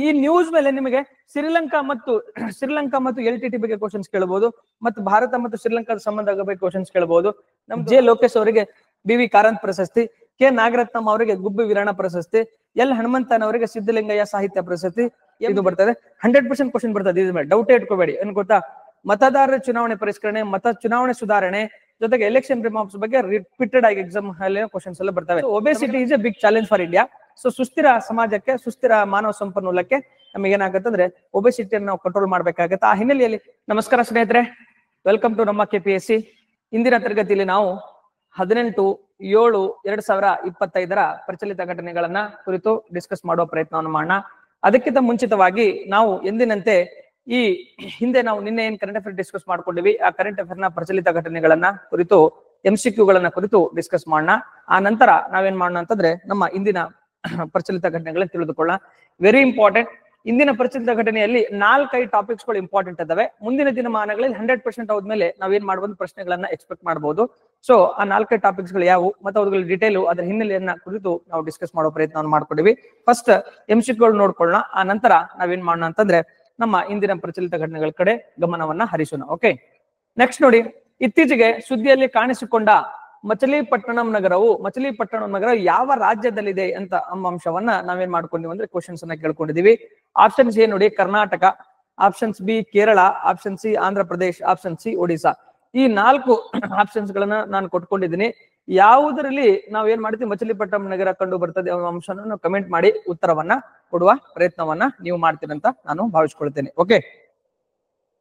ಈ ನ್ಯೂಸ್ ಮೇಲೆ ನಿಮಗೆ ಶ್ರೀಲಂಕಾ ಮತ್ತು LTT ಬಗ್ಗೆ ಕ್ವಶನ್ಸ್ ಕೇಳಬಹುದು, ಮತ್ತು ಭಾರತ ಮತ್ತು ಶ್ರೀಲಂಕಾದ ಸಂಬಂಧ ಬಗ್ಗೆ ಕ್ವಶನ್ಸ್ ಕೇಳಬಹುದು. ನಮ್ ಜೆ ಲೋಕೇಶ್ ಅವರಿಗೆ BV ಕಾರಂತ್ ಪ್ರಶಸ್ತಿ, ಕೆ ನಾಗರತ್ನಂ ಅವರಿಗೆ ಗುಬ್ಬಿ ವೀರಣ್ಣ ಪ್ರಶಸ್ತಿ, ಎಲ್ ಹನುಮಂತನ್ ಅವರಿಗೆ ಸಿದ್ದಲಿಂಗಯ್ಯ ಸಾಹಿತ್ಯ ಪ್ರಶಸ್ತಿ ಇದು ಬರ್ತದೆ. 100% ಕ್ವಶನ್ ಬರ್ತದೆ, ಇದ್ರ ಮೇಲೆ ಡೌಟೇ ಇಟ್ಕೋಬೇಡಿ. ಏನ್ ಗೊತ್ತಾ, ಮತದಾರರ ಚುನಾವಣೆ ಪರಿಷ್ಕರಣೆ, ಚುನಾವಣೆ ಸುಧಾರಣೆ ಜೊತೆಗೆ ಎಲೆಕ್ಷನ್ ರಿಫಾರ್ಮ್ಸ್ ಬಗ್ಗೆ ರಿಪೀಟೆಡ್ ಆಗಿ ಎಕ್ಸಾಮ್ ಅಲ್ಲಿ ಕ್ವಶನ್ಸ್ ಎಲ್ಲ ಬರ್ತವೆ. Obesity is a big challenge for India. So ಸುಸ್ಥಿರ ಸಮಾಜಕ್ಕೆ, ಸುಸ್ಥಿರ ಮಾನವ ಸಂಪನ್ಮೂಲಕ್ಕೆ ನಮಗೆ ಏನಾಗುತ್ತೆ ಒಬೆಸಿಟಿಯನ್ನು ನಾವು ಕಂಟ್ರೋಲ್ ಮಾಡ್ಬೇಕಾಗತ್ತೆ. ಆ ಹಿನ್ನೆಲೆಯಲ್ಲಿ ನಮಸ್ಕಾರ ಸ್ನೇಹಿತರೆ, ವೆಲ್ಕಮ್ ಟು ನಮ್ಮ KPSC. ಇಂದಿನ ತರಗತಿಯಲ್ಲಿ ನಾವು 18/7/2025 ಪ್ರಚಲಿತ ಘಟನೆಗಳನ್ನ ಕುರಿತು ಡಿಸ್ಕಸ್ ಮಾಡುವ ಪ್ರಯತ್ನವನ್ನು ಮಾಡೋಣ. ಅದಕ್ಕಿಂತ ಮುಂಚಿತವಾಗಿ ನಾವು ಎಂದಿನಂತೆ ಈ ಹಿಂದೆ ನಾವು ನಿನ್ನೆ ಏನ್ ಕರೆಂಟ್ ಅಫೇರ್ ಡಿಸ್ಕಸ್ ಮಾಡ್ಕೊಂಡಿವಿ, ಆ ಕರೆಂಟ್ ಅಫೇರ್ ನ ಪ್ರಚಲಿತ ಘಟನೆಗಳನ್ನ ಕುರಿತು MCQ ಗಳನ್ನ ಕುರಿತು ಡಿಸ್ಕಸ್ ಮಾಡೋಣ. ಆ ನಂತರ ನಾವೇನ್ ಮಾಡೋಣ ಅಂತಂದ್ರೆ ನಮ್ಮ ಇಂದಿನ ಪ್ರಚಲಿತ ಘಟನೆಗಳನ್ನ ತಿಳಿದುಕೊಳ್ಳೋಣ. Very important. ಇಂದಿನ ಪ್ರಚಲಿತ ಘಟನೆಯಲ್ಲಿ 4-5 ಟಾಪಿಕ್ಸ್ ಗಳು ಇಂಪಾರ್ಟೆಂಟ್ ಇದಾವೆ. ಮುಂದಿನ ದಿನಮಾನಗಳಲ್ಲಿ 100% ಆದ್ಮೇಲೆ ನಾವೇನ್ ಮಾಡಬಹುದು, ಪ್ರಶ್ನೆಗಳನ್ನ ಎಕ್ಸ್ಪೆಕ್ಟ್ ಮಾಡಬಹುದು. ಸೊ ಆ 4-5 ಟಾಪಿಕ್ಸ್ ಗಳು ಯಾವುವು ಮತ್ತು ಅವುಗಳ ಡೀಟೇಲ್, ಅದರ ಹಿನ್ನೆಲೆಯನ್ನ ಕುರಿತು ನಾವು ಡಿಸ್ಕಸ್ ಮಾಡೋ ಪ್ರಯತ್ನವನ್ನು ಮಾಡ್ಕೊಂಡಿವಿ. ಫಸ್ಟ್ MCQ ಗಳು ನೋಡ್ಕೊಳ್ಳೋಣ. ಆ ನಂತರ ನಾವೇನ್ ಮಾಡೋಣ ಅಂತಂದ್ರೆ ನಮ್ಮ ಇಂದಿನ ಪ್ರಚಲಿತ ಘಟನೆಗಳ ಕಡೆ ಗಮನವನ್ನ ಹರಿಸೋಣ. ಓಕೆ, ನೆಕ್ಸ್ಟ್ ನೋಡಿ, ಇತ್ತೀಚೆಗೆ ಸುದ್ದಿಯಲ್ಲಿ ಕಾಣಿಸಿಕೊಂಡ ಮಚಲಿಪಟ್ಟಣಂ ನಗರ ಯಾವ ರಾಜ್ಯದಲ್ಲಿದೆ ಅಂತ ಅಂಶವನ್ನ ನಾವೇನ್ ಮಾಡ್ಕೊಂಡಿವಿ ಅಂದ್ರೆ ಕ್ವಶನ್ಸ್ ಅನ್ನ ಕೇಳ್ಕೊಂಡಿದೀವಿ. ಆಪ್ಷನ್ಸ್ ಎ ನೋಡಿ Karnataka, options B Kerala, option C Andhra Pradesh, option C Odisha. ಈ 4 ಆಪ್ಷನ್ಸ್ ಗಳನ್ನ ನಾನು ಕೊಟ್ಕೊಂಡಿದ್ದೀನಿ. ಯಾವುದರಲ್ಲಿ ನಾವ್ ಏನ್ ಮಾಡ್ತೀವಿ, ಮಚಲಿಪಟ್ಟಣಂ ನಗರ ಕಂಡು ಬರ್ತದೆ ಅಂಶವನ್ನು ಕಮೆಂಟ್ ಮಾಡಿ ಉತ್ತರವನ್ನ ಕೊಡುವ ಪ್ರಯತ್ನವನ್ನ ನೀವು ಮಾಡ್ತೀರಂತ ನಾನು ಭಾವಿಸ್ಕೊಳ್ತೇನೆ. ಓಕೆ,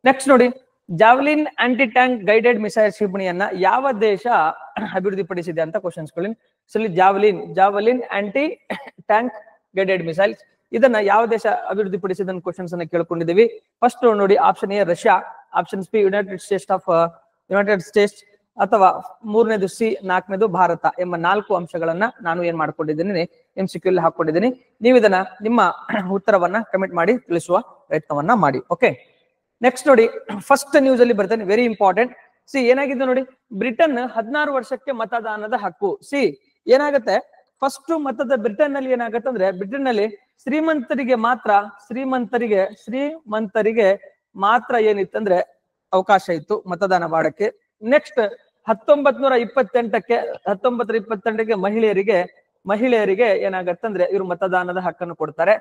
ನೆಕ್ಸ್ಟ್ ನೋಡಿ, javelin anti tank guided missile ಕ್ಷಿಪಣಿಯನ್ನ ಯಾವ ದೇಶ ಅಭಿವೃದ್ಧಿಪಡಿಸಿದೆ ಅಂತ ಕ್ವಶನ್ಸ್ ಗಳಲ್ಲಿ javelin anti tank guided missiles ಇದನ್ನ ಯಾವ ದೇಶ ಅಭಿವೃದ್ಧಿಪಡಿಸಿದ ಕ್ವಶನ್ಸ್ ಅನ್ನ ಕೇಳ್ಕೊಂಡಿದ್ದೀವಿ. ಫಸ್ಟ್ ನೋಡಿ, option A Russia, option B United States ಅಥವಾ 3ನೇದು ಸಿ, 4ನೇದು ಭಾರತ ಎಂಬ 4 ಅಂಶಗಳನ್ನ ನಾನು ಏನ್ ಮಾಡ್ಕೊಂಡಿದ್ದೀನಿ, MCQ ಅಲ್ಲಿ ಹಾಕೊಂಡಿದ್ದೀನಿ. ನೀವು ಇದನ್ನ ನಿಮ್ಮ ಉತ್ತರವನ್ನ ಕಮೆಂಟ್ ಮಾಡಿ ತಿಳಿಸುವ ಪ್ರಯತ್ನವನ್ನ ಮಾಡಿ. ಓಕೆ, ನೆಕ್ಸ್ಟ್ ನೋಡಿ, ಫಸ್ಟ್ ನ್ಯೂಸ್ ಅಲ್ಲಿ ಬರ್ತೇನೆ, ವೆರಿ ಇಂಪಾರ್ಟೆಂಟ್. ಸಿ ಏನಾಗಿದೆ ನೋಡಿ, ಬ್ರಿಟನ್ 16 ವರ್ಷಕ್ಕೆ ಮತದಾನದ ಹಕ್ಕು. ಸಿ ಏನಾಗುತ್ತೆ, ಫಸ್ಟ್ ಬ್ರಿಟನ್ ನಲ್ಲಿ ಏನಾಗುತ್ತೆ ಅಂದ್ರೆ, ಬ್ರಿಟನ್ ನಲ್ಲಿ ಶ್ರೀಮಂತರಿಗೆ ಮಾತ್ರ ಏನಿತ್ತಂದ್ರೆ ಅವಕಾಶ ಇತ್ತು ಮತದಾನ ಮಾಡಕ್ಕೆ. ನೆಕ್ಸ್ಟ್ 1928ಕ್ಕೆ ಮಹಿಳೆಯರಿಗೆ ಏನಾಗತ್ತಂದ್ರೆ ಇವರು ಮತದಾನದ ಹಕ್ಕನ್ನು ಕೊಡ್ತಾರೆ.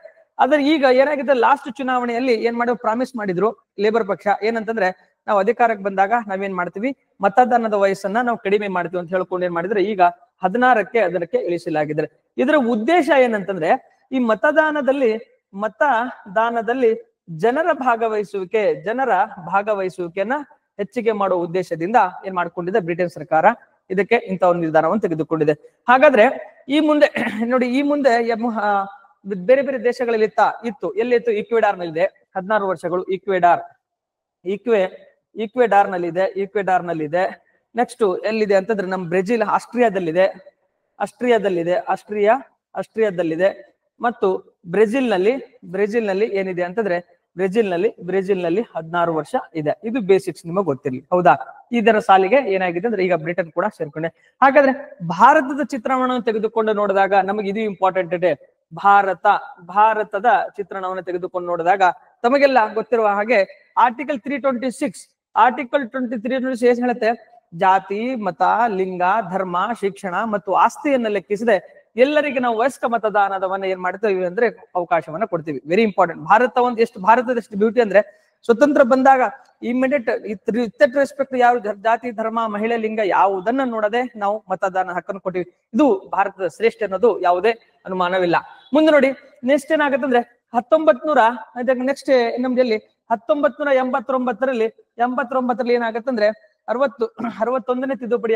ಆದ್ರೆ ಈಗ ಏನಾಗಿದೆ, ಲಾಸ್ಟ್ ಚುನಾವಣೆಯಲ್ಲಿ ಏನ್ ಮಾಡೋ ಪ್ರಾಮಿಸ್ ಮಾಡಿದ್ರು ಲೇಬರ್ ಪಕ್ಷ, ಏನಂತಂದ್ರೆ ನಾವು ಅಧಿಕಾರಕ್ಕೆ ಬಂದಾಗ ನಾವೇನ್ ಮಾಡ್ತೀವಿ, ಮತದಾನದ ವಯಸ್ಸನ್ನ ನಾವು ಕಡಿಮೆ ಮಾಡ್ತೀವಿ ಅಂತ ಹೇಳ್ಕೊಂಡು ಏನ್ ಮಾಡಿದ್ರೆ ಈಗ 16ಕ್ಕೆ ಅದಕ್ಕೆ ಇಳಿಸಲಾಗಿದೆ. ಇದರ ಉದ್ದೇಶ ಏನಂತಂದ್ರೆ, ಈ ಮತದಾನದಲ್ಲಿ ಜನರ ಭಾಗವಹಿಸುವಿಕೆಯನ್ನ ಹೆಚ್ಚಿಗೆ ಮಾಡುವ ಉದ್ದೇಶದಿಂದ ಏನ್ ಮಾಡ್ಕೊಂಡಿದೆ ಬ್ರಿಟನ್ ಸರ್ಕಾರ, ಇದಕ್ಕೆ ಇಂಥ ಒಂದು ನಿರ್ಧಾರವನ್ನು ತೆಗೆದುಕೊಂಡಿದೆ. ಹಾಗಾದ್ರೆ ಈ ಮುಂದೆ ನೋಡಿ, ಈ ಮುಂದೆ ಬೇರೆ ಬೇರೆ ದೇಶಗಳಲ್ಲಿ ಇತ್ತು. ಎಲ್ಲಿತ್ತು? ಈಕ್ವೆಡಾರ್ ನಲ್ಲಿದೆ 16 ವರ್ಷಗಳು. ಈಕ್ವೆಡಾರ್ ನಲ್ಲಿದೆ. ನೆಕ್ಸ್ಟ್ ಎಲ್ಲಿದೆ ಅಂತಂದ್ರೆ ನಮ್ಮ ಬ್ರೆಜಿಲ್, ಆಸ್ಟ್ರಿಯಾದಲ್ಲಿದೆ ಮತ್ತು ಬ್ರೆಜಿಲ್ ನಲ್ಲಿ ಏನಿದೆ ಅಂತಂದ್ರೆ ಬ್ರೆಜಿಲ್ ನಲ್ಲಿ 16 ವರ್ಷ ಇದೆ. ಇದು ಬೇಸಿಕ್ಸ್ ನಿಮಗೆ ಗೊತ್ತಿರಲಿ, ಹೌದಾ? ಇದರ ಸಾಲಿಗೆ ಏನಾಗಿದೆ ಅಂದ್ರೆ ಈಗ ಬ್ರಿಟನ್ ಕೂಡ ಸೇರ್ಕೊಂಡೆ. ಹಾಗಾದ್ರೆ ಭಾರತದ ಚಿತ್ರಣವನ್ನು ತೆಗೆದುಕೊಂಡು ನೋಡಿದಾಗ ನಮಗೆ ಇದು ಇಂಪಾರ್ಟೆಂಟ್ ಇದೆ. ಭಾರತದ ಚಿತ್ರಣವನ್ನು ತೆಗೆದುಕೊಂಡು ನೋಡಿದಾಗ ತಮಗೆಲ್ಲ ಗೊತ್ತಿರುವ ಹಾಗೆ ಆರ್ಟಿಕಲ್ 326 ಏನ್ ಹೇಳುತ್ತೆ, ಜಾತಿ, ಮತ, ಲಿಂಗ, ಧರ್ಮ, ಶಿಕ್ಷಣ ಮತ್ತು ಆಸ್ತಿಯನ್ನ ಲೆಕ್ಕಿಸದೆ ಎಲ್ಲರಿಗೆ ನಾವು ವಯಸ್ಕ ಮತದಾನದವನ್ನ ಏನ್ ಮಾಡ್ತೀವಿ ಅಂದ್ರೆ ಅವಕಾಶವನ್ನ ಕೊಡ್ತೀವಿ. Very important. ಭಾರತದ ಎಷ್ಟು ಬ್ಯೂಟಿ ಅಂದ್ರೆ, ಸ್ವತಂತ್ರ ಬಂದಾಗ ಇಮಿಡಿಯೇಟ್ ವಿತ್ ರೆಸ್ಪೆಕ್ಟ್ ಯಾವ ಜಾತಿ, ಧರ್ಮ, ಮಹಿಳೆ, ಲಿಂಗ ಯಾವುದನ್ನ ನೋಡದೆ ನಾವು ಮತದಾನ ಹಕ್ಕನ್ನು ಕೊಟ್ಟಿವಿ. ಇದು ಭಾರತದ ಶ್ರೇಷ್ಠ ಅನ್ನೋದು ಯಾವುದೇ ಅನುಮಾನವಿಲ್ಲ. ಮುಂದೆ ನೋಡಿ, ನೆಕ್ಸ್ಟ್ ಏನಾಗತ್ತಂದ್ರೆ 1989ರಲ್ಲಿ ಏನಾಗತ್ತಂದ್ರೆ 61ನೇ ತಿದ್ದುಪಡಿ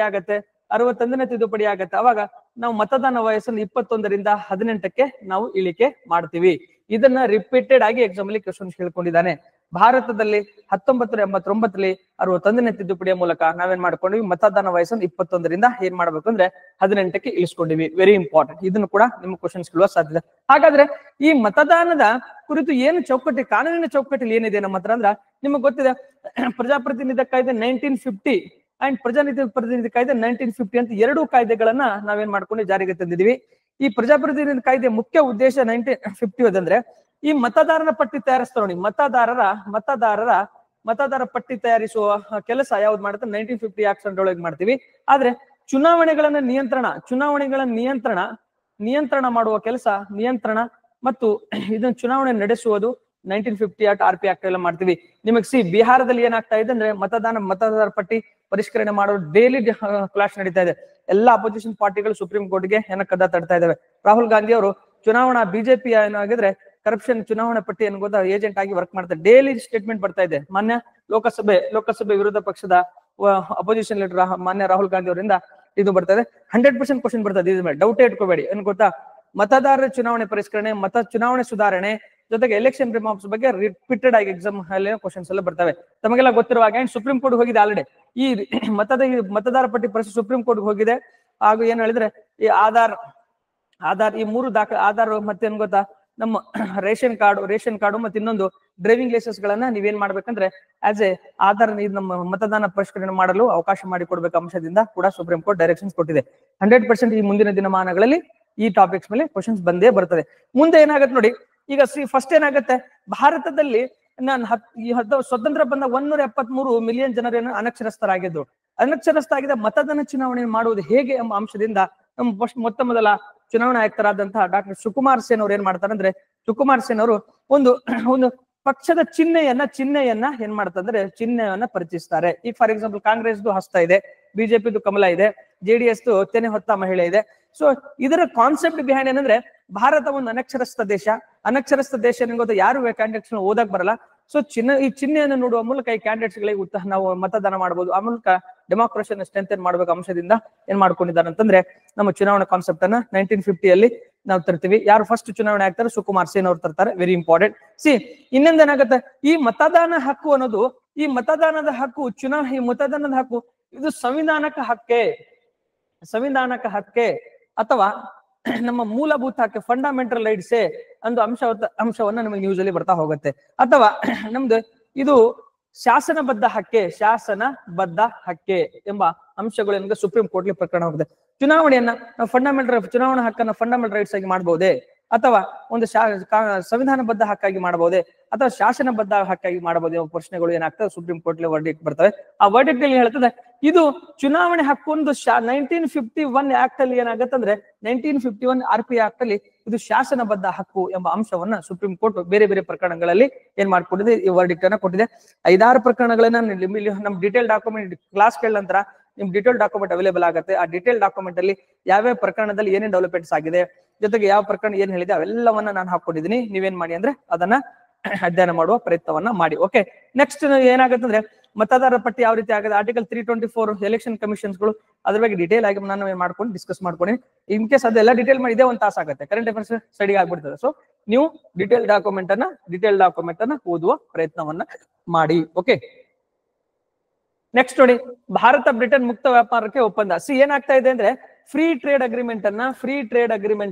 ಆಗತ್ತೆ. ಅವಾಗ ನಾವು ಮತದಾನ ವಯಸ್ಸನ್ನು 21ರಿಂದ 18ಕ್ಕೆ ನಾವು ಇಳಿಕೆ ಮಾಡ್ತೀವಿ. ಇದನ್ನ ರಿಪೀಟೆಡ್ ಆಗಿ ಎಕ್ಸಾಮ್ ಅಲ್ಲಿ ಕ್ವಶನ್ ಕೇಳ್ಕೊಂಡಿದ್ದಾನೆ. ಭಾರತದಲ್ಲಿ 1989ರಲ್ಲಿ 61ನೇ ತಿದ್ದುಪಡಿಯ ಮೂಲಕ ನಾವೇನ್ ಮಾಡ್ಕೊಂಡ್ವಿ, ಮತದಾನ ವಯಸ್ಸನ್ನು 21ರಿಂದ ಏನ್ ಮಾಡ್ಬೇಕು ಅಂದ್ರೆ 18ಕ್ಕೆ ಇಳಿಸ್ಕೊಂಡಿವಿ. Very important. ಇದನ್ನು ಕೂಡ ನಿಮ್ಮ ಕ್ವಶನ್ಸ್ ಕೇಳುವ ಸಾಧ್ಯತೆ. ಹಾಗಾದ್ರೆ ಈ ಮತದಾನದ ಕುರಿತು ಏನು ಕಾನೂನಿನ ಚೌಕಟ್ಟಲ್ಲಿ ಏನಿದೆ ನಮ್ಮ ಹತ್ರ ಅಂದ್ರ, ನಿಮಗೆ ಗೊತ್ತಿದೆ ಪ್ರಜಾಪ್ರತಿನಿಧಿ ಕಾಯ್ದೆ 1950 ಅಂಡ್ ಪ್ರತಿನಿಧಿ ಕಾಯ್ದೆ 1950 ಅಂತ 2 ಕಾಯ್ದೆಗಳನ್ನ ನಾವೇನ್ ಮಾಡ್ಕೊಂಡು ಜಾರಿಗೆ ತಂದಿದೀವಿ. ಈ ಪ್ರಜಾಪ್ರತಿನಿಧಿ ಕಾಯ್ದೆ ಮುಖ್ಯ ಉದ್ದೇಶ 1950 ಅದಂದ್ರೆ ಈ ಮತದಾರರ ಪಟ್ಟಿ ತಯಾರಿಸ್ತಾರೆ ನೋಡಿ, ಮತದಾರರ ಪಟ್ಟಿ ತಯಾರಿಸುವ ಕೆಲಸ ಯಾವ್ದು ಮಾಡುತ್ತೆ 1950 ಆಕ್ಟ್ ಒಳಗೆ ಮಾಡ್ತೀವಿ. ಆದ್ರೆ ಚುನಾವಣೆಗಳ ನಿಯಂತ್ರಣ ಮಾಡುವ ಕೆಲಸ, ನಿಯಂತ್ರಣ ಮತ್ತು ಇದನ್ನ ಚುನಾವಣೆ ನಡೆಸುವುದು 1950 RP ಆಕ್ಟ್ ಎಲ್ಲ ಮಾಡ್ತೀವಿ. ನಿಮಗೆ ಬಿಹಾರದಲ್ಲಿ ಏನಾಗ್ತಾ ಇದೆ ಅಂದ್ರೆ ಮತದಾರರ ಪಟ್ಟಿ ಪರಿಷ್ಕರಣೆ ಮಾಡೋ ಡೈಲಿ ಕ್ಲಾಸ್ ನಡೀತಾ ಇದೆ. ಎಲ್ಲಾ ಅಪೋಸಿಷನ್ ಪಾರ್ಟಿಗಳು ಸುಪ್ರೀಂ ಕೋರ್ಟ್ಗೆ ಕದ ತಡ್ತಾ ಇದಾವೆ. ರಾಹುಲ್ ಗಾಂಧಿ ಅವರು ಚುನಾವಣಾ ಬಿಜೆಪಿ ಏನಾಗಿದ್ರೆ ಕರಪ್ಷನ್ ಚುನಾವಣಾ ಪಟ್ಟಿ ಗೊತ್ತಾ ಏಜೆಂಟ್ ಆಗಿ ವರ್ಕ್ ಮಾಡ್ತಾರೆ. ಡೈಲಿ ಸ್ಟೇಟ್ಮೆಂಟ್ ಬರ್ತಾ ಇದೆ. ಮಾನ್ಯ ಲೋಕಸಭೆ ವಿರೋಧ ಪಕ್ಷದ ಅಪೋಸಿಷನ್ ಲೀಡರ್ ಮಾನ್ಯ ರಾಹುಲ್ ಗಾಂಧಿ ಅವರಿಂದ ಇದು ಬರ್ತಾ ಇದೆ. 100% ಕ್ವಶನ್ ಬರ್ತದೆ. ಇದ್ರ ಮೇಲೆ ಡೌಟೇ ಇಟ್ಕೋಬೇಡಿ. ಏನ್ ಗೊತ್ತಾ, ಮತದಾರರ ಚುನಾವಣೆ ಪರಿಷ್ಕರಣೆ, ಚುನಾವಣೆ ಸುಧಾರಣೆ ಜೊತೆಗೆ ಎಲೆಕ್ಷನ್ ರಿಫಾರ್ಮ್ಸ್ ಬಗ್ಗೆ ರಿಪೀಟೆಡ್ ಆಗಿ ಎಕ್ಸಾಮ್ ಅಲ್ಲಿ ಕ್ವಶನ್ಸ್ ಎಲ್ಲ ಬರ್ತವೆ. ತಮಗೆಲ್ಲ ಗೊತ್ತಿರುವ ಹಾಗೆ ಸುಪ್ರೀಂ ಕೋರ್ಟ್ ಹೋಗಿದೆ ಆಲ್ರೆಡಿ. ಈ ಮತದಾರ ಪಟ್ಟಿ ಪರಿಸ್ಥಿತಿ ಸುಪ್ರೀಂ ಕೋರ್ಟ್ ಹೋಗಿದೆ. ಹಾಗೂ ಏನ್ ಹೇಳಿದ್ರೆ ಈ ಆಧಾರ್ ಈ 3 ದಾಖಲೆ, ಆಧಾರ್ ಮತ್ತೆ ಏನ್ ಗೊತ್ತಾ ನಮ್ಮ ರೇಷನ್ ಕಾರ್ಡು ಮತ್ತೆ ಇನ್ನೊಂದು ಡ್ರೈವಿಂಗ್ ಲೈಸೆನ್ಸ್ ಗಳನ್ನ ನೀವೇನ್ ಮಾಡ್ಬೇಕಂದ್ರೆ ಆಸ್ ಎ ಆಧಾರ್ ನಮ್ಮ ಮತದಾನ ಪರಿಷ್ಕರಣೆ ಮಾಡಲು ಅವಕಾಶ ಮಾಡಿಕೊಡ್ಬೇಕು ಅಂಶದಿಂದ ಕೂಡ ಸುಪ್ರೀಂ ಕೋರ್ಟ್ ಡೈರೆಕ್ಷನ್ಸ್ ಕೊಟ್ಟಿದೆ. 100% ಈ ಮುಂದಿನ ದಿನಮಾನಗಳಲ್ಲಿ ಈ ಟಾಪಿಕ್ಸ್ ಮೇಲೆ ಕ್ವಶನ್ಸ್ ಬಂದೇ ಬರ್ತದೆ. ಮುಂದೆ ಏನಾಗುತ್ತೆ ನೋಡಿ, ಈಗ ಫಸ್ಟ್ ಏನಾಗುತ್ತೆ, ಭಾರತದಲ್ಲಿ ಸ್ವತಂತ್ರ ಬಂದ 173 ಮಿಲಿಯನ್ ಜನರೇನು ಅನಕ್ಷರಸ್ಥರಾಗಿದ್ರು. ಅನಕ್ಷರಸ್ಥರಾಗಿದ್ದ ಮತದಾನ ಚುನಾವಣೆ ಮಾಡುವುದು ಹೇಗೆ ಎಂಬ ಅಂಶದಿಂದ ನಮ್ಮ ಮೊತ್ತ ಮೊದಲ ಚುನಾವಣಾ ಆಯುಕ್ತರಾದಂತಹ ಡಾಕ್ಟರ್ ಸುಕುಮಾರ್ ಸೇನ್ ಅವ್ರು ಏನ್ ಮಾಡ್ತಾರೆ ಅಂದ್ರೆ, ಸುಕುಮಾರ್ ಸೇನ್ ಅವರು ಒಂದು ಪಕ್ಷದ ಚಿಹ್ನೆಯನ್ನ ಏನ್ ಮಾಡ್ತಾರೆ, ಚಿಹ್ನೆಯನ್ನ ಪರಿಚಯಿಸ್ತಾರೆ. ಈಗ ಫಾರ್ ಎಕ್ಸಾಂಪಲ್ ಕಾಂಗ್ರೆಸ್ದು ಹಸ್ತ ಇದೆ, ಬಿಜೆಪಿದು ಕಮಲ ಇದೆ, JDS ತೆನೆ ಹೊತ್ತ ಮಹಿಳೆ ಇದೆ. ಸೊ ಇದರ ಕಾನ್ಸೆಪ್ಟ್ ಬಿಹೈಂಡ್ ಏನಂದ್ರೆ, ಭಾರತ ಒಂದು ಅನಕ್ಷರಸ್ಥ ದೇಶ ಗೊತ್ತಾ, ಯಾರು ಕ್ಯಾಂಡಿಡೇಟ್ಸ್ ಓದಕ್ ಬರಲ್ಲ. ಸೊ ಈ ಚಿಹ್ನೆಯನ್ನು ನೋಡುವ ಮೂಲಕ ಈ ಕ್ಯಾಂಡಿಡೇಟ್ಸ್ ಗಳಿಗೆ ನಾವು ಮತದಾನ ಮಾಡಬಹುದು. ಆ ಮೂಲಕ ಡೆಮೋಕ್ರಸಿಯನ್ನು ಸ್ಟ್ರೆಂಥನ್ ಮಾಡಬೇಕು ಅಂಶದಿಂದ ಏನ್ ಮಾಡ್ಕೊಂಡಿದ್ದಾರೆ ಅಂತಂದ್ರೆ, ನಮ್ಮ ಚುನಾವಣಾ ಕಾನ್ಸೆಪ್ಟ್ ಅನ್ನ 1950 ನಾವು ತರ್ತೀವಿ. ಯಾರು ಫಸ್ಟ್ ಚುನಾವಣೆ ಆಗ್ತಾರೆ, ಸುಕುಮಾರ್ ಸೇನ್ ಅವ್ರು ತರ್ತಾರೆ. Very important. ಇನ್ನೊಂದ್ ಏನಾಗುತ್ತೆ, ಈ ಮತದಾನ ಹಕ್ಕು ಅನ್ನೋದು, ಈ ಮತದಾನದ ಹಕ್ಕು ಇದು ಸಂವಿಧಾನಕ ಹಕ್ಕೆ ಅಥವಾ ನಮ್ಮ ಮೂಲಭೂತ ಹಕ್ಕೆ, ಫಂಡಮೆಂಟಲ್ ರೈಟ್ಸೇ ಒಂದು ಅಂಶವನ್ನ ನಮಗೆ ನ್ಯೂಸ್ ಅಲ್ಲಿ ಬರ್ತಾ ಹೋಗುತ್ತೆ. ಅಥವಾ ನಮ್ದು ಇದು ಶಾಸನಬದ್ಧ ಹಕ್ಕೆ ಎಂಬ ಅಂಶಗಳು ನಮಗೆ ಸುಪ್ರೀಂ ಕೋರ್ಟ್ಗೆ ಪ್ರಕರಣ ಹೋಗುತ್ತೆ. ಚುನಾವಣೆಯನ್ನ ಚುನಾವಣಾ ಹಕ್ಕನ್ನ ಫಂಡಮೆಂಟಲ್ ರೈಟ್ಸ್ ಆಗಿ ಮಾಡಬಹುದೇ, ಅಥವಾ ಒಂದು ಸಂವಿಧಾನಬದ್ಧ ಹಕ್ಕಾಗಿ ಮಾಡಬಹುದೇ, ಅಥವಾ ಶಾಸನಬದ್ಧ ಹಕ್ಕಾಗಿ ಮಾಡಬಹುದೇ ಎಂಬ ಪ್ರಶ್ನೆಗಳು ಏನಾಗ್ತದೆ ಸುಪ್ರೀಂ ಕೋರ್ಟ್ ವರ್ಡಿಕ್ಟ್ ಬರ್ತವೆ. ಆ ವರ್ಡಿಕ್ಟ್ ಅಲ್ಲಿ ಹೇಳ್ತದೆ, ಇದು ಚುನಾವಣೆ ಹಕ್ಕೊಂದು 1951 ಆಕ್ಟ್ ಅಲ್ಲಿ ಏನಾಗುತ್ತೆ ಅಂದ್ರೆ, 1951 RP ಆಕ್ಟ್ ಅಲ್ಲಿ ಇದು ಶಾಸನಬದ್ಧ ಹಕ್ಕು ಎಂಬ ಅಂಶವನ್ನ ಸುಪ್ರೀಂ ಕೋರ್ಟ್ ಬೇರೆ ಬೇರೆ ಪ್ರಕರಣಗಳಲ್ಲಿ ಏನ್ ಮಾಡ್ಕೊಂಡಿದೆ, ಈ ವರ್ಡಿಕ್ಟ್ ಅನ್ನ ಕೊಟ್ಟಿದೆ. 5-6 ಪ್ರಕರಣಗಳನ್ನ ನಮ್ ಡಿಟೇಲ್ ಡಾಕ್ಯುಮೆಂಟ್ ಕ್ಲಾಸ್ ಕೇಳ ನಂತರ ನಿಮ್ ಡಿಟೇಲ್ ಡಾಕ್ಯುಮೆಂಟ್ ಅವೈಲೇಬಲ್ ಆಗುತ್ತೆ. ಆ ಡಿಟೇಲ್ ಡಾಕ್ಯುಮೆಂಟ್ ಅಲ್ಲಿ ಯಾವ್ಯಾವ ಪ್ರಕರಣದಲ್ಲಿ ಏನೇನ್ ಡೆವಲಪ್ಮೆಂಟ್ಸ್ ಆಗಿದೆ, ಜೊತೆಗೆ ಯಾವ ಪ್ರಕರಣ ಏನ್ ಹೇಳಿದೆ ಅವೆಲ್ಲವನ್ನ ನಾನು ಹಾಕೊಂಡಿದ್ದೀನಿ. ನೀವೇನ್ ಮಾಡಿ ಅಂದ್ರೆ ಅದನ್ನ ಅಧ್ಯಯನ ಮಾಡುವ ಪ್ರಯತ್ನವನ್ನ ಮಾಡಿ. ಓಕೆ, ನೆಕ್ಸ್ಟ್ ಏನಾಗುತ್ತೆ ಅಂದ್ರೆ, ಮತದಾರರ ಪಟ್ಟಿ ಯಾವ ರೀತಿ ಆಗಿದೆ, ಆರ್ಟಿಕಲ್ 324 ಎಲೆಕ್ಷನ್ ಕಮಿಷನ್ಸ್ಗಳು, ಅದ್ರ ಬಗ್ಗೆ ಡಿಟೇಲ್ ಆಗಿ ನಾನು ಏನ್ ಮಾಡ್ಕೊಂಡು ಡಿಸ್ಕಸ್ ಮಾಡ್ಕೊಂಡು, ಇನ್ ಕೇಸ್ ಅದೆಲ್ಲ ಡಿಟೇಲ್ ಮಾಡಿ ಇದೇ 1 ತಾಸು ಆಗುತ್ತೆ, ಕರೆಂಟ್ ಅಫೇರ್ಸ್ ಸ್ಟಡಿ ಆಗ್ಬಿಡ್ತದೆ. ಸೊ ನೀವು ಡಿಟೇಲ್ ಡಾಕ್ಯುಮೆಂಟ್ ಅನ್ನ ಓದುವ ಪ್ರಯತ್ನವನ್ನ ಮಾಡಿ. ಓಕೆ, ನೆಕ್ಸ್ಟ್ ನೋಡಿ, ಭಾರತ ಬ್ರಿಟನ್ ಮುಕ್ತ ವ್ಯಾಪಾರಕ್ಕೆ ಒಪ್ಪಂದ. ಏನಾಗ್ತಾ ಇದೆ ಅಂದ್ರೆ, ಫ್ರೀ ಟ್ರೇಡ್ ಅಗ್ರಿಮೆಂಟ್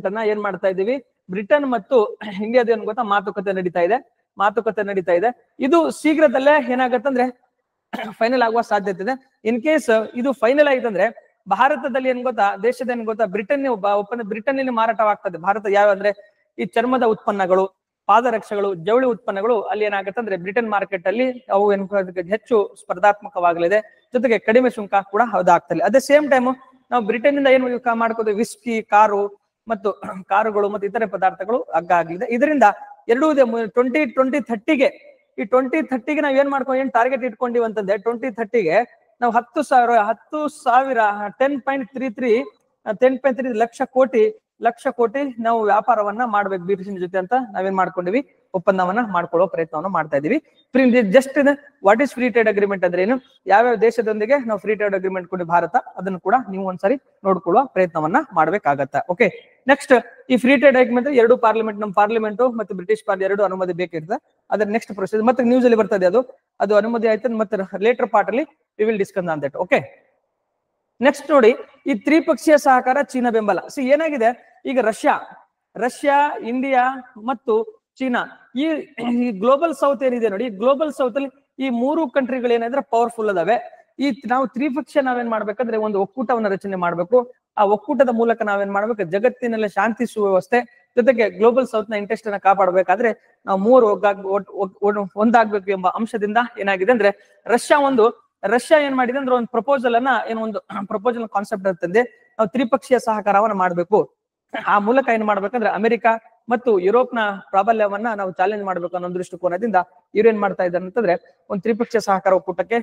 ಅನ್ನ ಏನ್ ಮಾಡ್ತಾ ಇದೀವಿ, ಬ್ರಿಟನ್ ಮತ್ತು ಇಂಡಿಯಾದ ಏನ್ ಗೊತ್ತಾ ಮಾತುಕತೆ ನಡೀತಾ ಇದೆ. ಇದು ಶೀಘ್ರದಲ್ಲೇ ಏನಾಗತ್ತಂದ್ರೆ ಫೈನಲ್ ಆಗುವ ಸಾಧ್ಯತೆ ಇದೆ. ಇನ್ ಕೇಸ್ ಇದು ಫೈನಲ್ ಆಯ್ತಂದ್ರೆ, ಭಾರತದಲ್ಲಿ ಏನ್ ಗೊತ್ತಾ, ದೇಶದ ಏನ್ ಗೊತ್ತಾ, ಬ್ರಿಟನ್ ಮಾರಾಟವಾಗ್ತದೆ. ಭಾರತ ಯಾವ ಅಂದ್ರೆ, ಈ ಚರ್ಮದ ಉತ್ಪನ್ನಗಳು, ಪಾದರಕ್ಷೆಗಳು, ಜವಳಿ ಉತ್ಪನ್ನಗಳು ಅಲ್ಲಿ ಏನಾಗುತ್ತೆ ಬ್ರಿಟನ್ ಮಾರ್ಕೆಟ್ ಅಲ್ಲಿ ಅವು ಹೆಚ್ಚು ಸ್ಪರ್ಧಾತ್ಮಕವಾಗಲಿದೆ. ಜೊತೆಗೆ ಕಡಿಮೆ ಸುಂಕ ಕೂಡ ಹೌದಾಗ್ತದೆ. ಅದೇ ಸೇಮ್ ಟೈಮ್ ನಾವು ಬ್ರಿಟನ್ ಇಂದ ಏನು ಮಾಡ್ಕೋತೀವಿ, ವಿಸ್ಕಿ, ಕಾರುಗಳು ಮತ್ತು ಇತರೆ ಪದಾರ್ಥಗಳು ಆಗಲಿದೆ. ಇದರಿಂದ 2030ಗೆ ಈ 2030ಗೆ ನಾವ್ ಏನ್ ಏನ್ ಟಾರ್ಗೆಟ್ ಇಟ್ಕೊಂಡಿವಿ ಅಂತಂದ್ರೆ, 2030ಗೆ ನಾವು 10.33 ಲಕ್ಷ ಕೋಟಿ ನಾವು ವ್ಯಾಪಾರವನ್ನ ಮಾಡ್ಬೇಕು ಬ್ರಿಟಿಷ್ ಜೊತೆ ಅಂತ ನಾವೇನ್ ಮಾಡ್ಕೊಂಡಿವಿ, ಒಪ್ಪಂದವನ್ನ ಮಾಡ್ಕೊಳ್ಳೋ ಪ್ರಯತ್ನವನ್ನ ಮಾಡ್ತಾ ಇದೀವಿ. Just what is free trade agreement ಅಂದ್ರೆ ಏನು, ಯಾವ್ಯಾವ ದೇಶದೊಂದಿಗೆ ನಾವು ಫ್ರೀ ಟ್ರೇಡ್ ಅಗ್ರಿಮೆಂಟ್ ಕೊಂಡು ಭಾರತ, ಅದನ್ನು ಕೂಡ ನೀವು ಒಂದ್ಸರಿ ನೋಡ್ಕೊಳ್ಳುವ ಪ್ರಯತ್ನವನ್ನ ಮಾಡ್ಬೇಕಾಗತ್ತೆ. ಓಕೆ, ನೆಕ್ಸ್ಟ್ ಈ ಫ್ರೀ ಟ್ರೇಡ್ ಅಗ್ರಿಮೆಂಟ್ 2 ಪಾರ್ಲಿಮೆಂಟ್, ನಮ್ಮ ಪಾರ್ಲಿಮೆಂಟ್ ಮತ್ತು ಬ್ರಿಟಿಷ್ ಪಾರ್ಲಿಮೆಂಟ್ 2 ಅನುಮತಿ ಬೇಕಿರ್ತದೆ. ಅದ್ರ ನೆಕ್ಸ್ಟ್ ಪ್ರೊಸೀಜರ್ ಮತ್ತೆ ನ್ಯೂಸ್ ಅಲ್ಲಿ ಬರ್ತದೆ, ಅದು ಅನುಮತಿ ಆಯ್ತು. ಮತ್ತೆ ಲೇಟರ್ ಪಾರ್ಟ್ ಅಲ್ಲಿ we will discuss on that. Okay, next ನೋಡಿ, ಈ ತ್ರಿಪಕ್ಷೀಯ ಸಹಕಾರ, ಚೀನಾ ಬೆಂಬಲ. ಏನಾಗಿದೆ, ಈಗ ರಷ್ಯಾ, ಇಂಡಿಯಾ ಮತ್ತು ಚೀನಾ, ಈ ಗ್ಲೋಬಲ್ ಸೌತ್ ಏನಿದೆ ನೋಡಿ, ಗ್ಲೋಬಲ್ ಸೌತ್ ಅಲ್ಲಿ ಈ 3 ಕಂಟ್ರಿಗಳು ಏನಾದ್ರೆ ಪವರ್ಫುಲ್ ಅದಾವೆ. ನಾವು ತ್ರಿಪಕ್ಷೀಯ ನಾವೇನ್ ಮಾಡ್ಬೇಕಂದ್ರೆ ಒಂದು ಒಕ್ಕೂಟವನ್ನ ರಚನೆ ಮಾಡ್ಬೇಕು. ಆ ಒಕ್ಕೂಟದ ಮೂಲಕ ನಾವೇನ್ ಮಾಡ್ಬೇಕು, ಜಗತ್ತಿನಲ್ಲಿ ಶಾಂತಿ ಸುವ್ಯವಸ್ಥೆ ಜೊತೆಗೆ ಗ್ಲೋಬಲ್ ಸೌತ್ ನ ಇಂಟ್ರೆಸ್ಟ್ ಅನ್ನ ಕಾಪಾಡಬೇಕಾದ್ರೆ ನಾವು ಮೂರು ಒಂದಾಗ್ಬೇಕು ಎಂಬ ಅಂಶದಿಂದ ಏನಾಗಿದೆ ಅಂದ್ರೆ ರಷ್ಯಾ ಏನ್ ಮಾಡಿದೆ ಅಂದ್ರೆ ಒಂದು ಪ್ರಪೋಸಲ್ ಅನ್ನ ಒಂದು ಪ್ರಪೋಸಲ್ ಕಾನ್ಸೆಪ್ಟ್ ಅಂತಂದೆ ನಾವು ತ್ರಿಪಕ್ಷೀಯ ಸಹಕಾರವನ್ನ ಮಾಡ್ಬೇಕು. ಆ ಮೂಲಕ ಏನ್ ಮಾಡ್ಬೇಕಂದ್ರೆ ಅಮೆರಿಕ ಮತ್ತು ಯುರೋಪ್ನ ಪ್ರಾಬಲ್ಯವನ್ನ ನಾವು ಚಾಲೆಂಜ್ ಮಾಡ್ಬೇಕು ಅನ್ನೋ ದೃಷ್ಟಿಕೋನದಿಂದ ಇವ್ರು ಏನ್ ಮಾಡ್ತಾ ಇದ್ದಾರೆ ಅಂತಂದ್ರೆ ಒಂದು ತ್ರಿಪಕ್ಷೀಯ ಸಹಕಾರ ಒಕ್ಕೂಟಕ್ಕೆ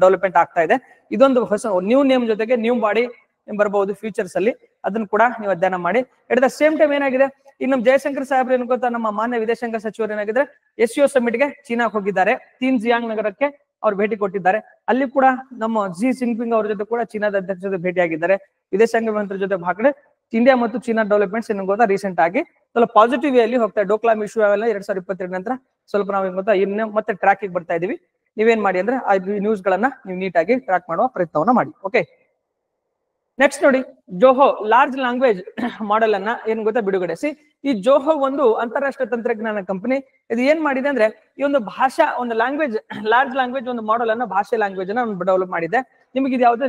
ಡೆವಲಪ್ಮೆಂಟ್ ಆಗ್ತಾ ಇದೆ. ಇದೊಂದು ಹೊಸ ನ್ಯೂ ನೇಮ್ ಜೊತೆಗೆ ನ್ಯೂ ಬಾಡಿ ಬರಬಹುದು ಫ್ಯೂಚರ್ಸ್ ಅಲ್ಲಿ, ಅದನ್ನ ಕೂಡ ನೀವು ಅಧ್ಯಯನ ಮಾಡಿ. ಎಟ್ ದ ಸೇಮ್ ಟೈಮ್ ಏನಾಗಿದೆ, ಇನ್ನು ಜಯಶಂಕರ್ ಸಾಹೇಬ್ರು ಏನ್ ಗೊತ್ತಾ, ನಮ್ಮ ಮಾನ್ಯ ವಿದೇಶಾಂಗ ಸಚಿವರು ಏನಾಗಿದ್ರೆ SCO ಸಮಿಟ್ ಗೆ ಚೀನಾಕ್ ಹೋಗಿದ್ದಾರೆ. ಜಿಯಾಂಗ್ ನಗರಕ್ಕೆ ಅವ್ರು ಭೇಟಿ ಕೊಟ್ಟಿದ್ದಾರೆ. ಅಲ್ಲಿ ಕೂಡ ನಮ್ಮ ಜಿ ಜಿನ್ಪಿಂಗ್ ಅವ್ರ ಜೊತೆ ಕೂಡ ಚೀನಾದ ಅಧ್ಯಕ್ಷರ ಜೊತೆ ಭೇಟಿಯಾಗಿದ್ದಾರೆ. ವಿದೇಶಾಂಗ ಮಂತ್ರಿ ಜೊತೆ ಭಾಗಡೆ ಇಂಡಿಯಾ ಮತ್ತು ಚೀನಾ ಡೆವಲಪ್ಮೆಂಟ್ಸ್ ಏನ್ ಗೊತ್ತಾ ರೀಸೆಂಟ್ ಆಗಿ ಸ್ವಲ್ಪ ಪಾಸಿಟಿವ್ ವೇ ಅಲ್ಲಿ ಹೋಗ್ತಾ ಇದೆ. ಡೋಕ್ಲಾಮ್ ಇಶ್ಯೂ ಅವೆಲ್ಲ 2022 ನಂತರ ಸ್ವಲ್ಪ ನಾವು ಏನ್ ಗೊತ್ತಾ ಇನ್ನು ಮತ್ತೆ ಟ್ರ್ಯಾಕ್ ಬರ್ತಾ ಇದೀವಿ. ನೀವೇನ್ ಮಾಡಿ ಅಂದ್ರೆ ಆ ನ್ಯೂಸ್ ಗಳನ್ನ ನೀವು ನೀಟಾಗಿ ಟ್ರ್ಯಾಕ್ ಮಾಡುವ ಪ್ರಯತ್ನವನ್ನ ಮಾಡಿ. ಓಕೆ, ನೆಕ್ಸ್ಟ್ ನೋಡಿ, ಜೋಹೋ ಲಾರ್ಜ್ ಲ್ಯಾಂಗ್ವೇಜ್ ಮಾಡೆಲ್ ಅನ್ನ ಏನ್ ಗೊತ್ತಾ ಬಿಡುಗಡೆಸಿ. ಈ ಜೋಹೋ ಒಂದು ಅಂತಾರಾಷ್ಟ್ರೀಯ ತಂತ್ರಜ್ಞಾನ ಕಂಪನಿ. ಇದು ಏನ್ ಮಾಡಿದೆ ಅಂದ್ರೆ ಈ ಒಂದು ಭಾಷಾ ಒಂದು ಲ್ಯಾಂಗ್ವೇಜ್ ಲಾರ್ಜ್ ಲ್ಯಾಂಗ್ವೇಜ್ ಒಂದು ಮಾಡೆಲ್ ಅನ್ನ ಭಾಷೆ ಲ್ಯಾಂಗ್ವೇಜ್ ಅನ್ನ ಡೆವಲಪ್ ಮಾಡಿದೆ. ನಿಮಗೆ ಇದು ಯಾವ್ದು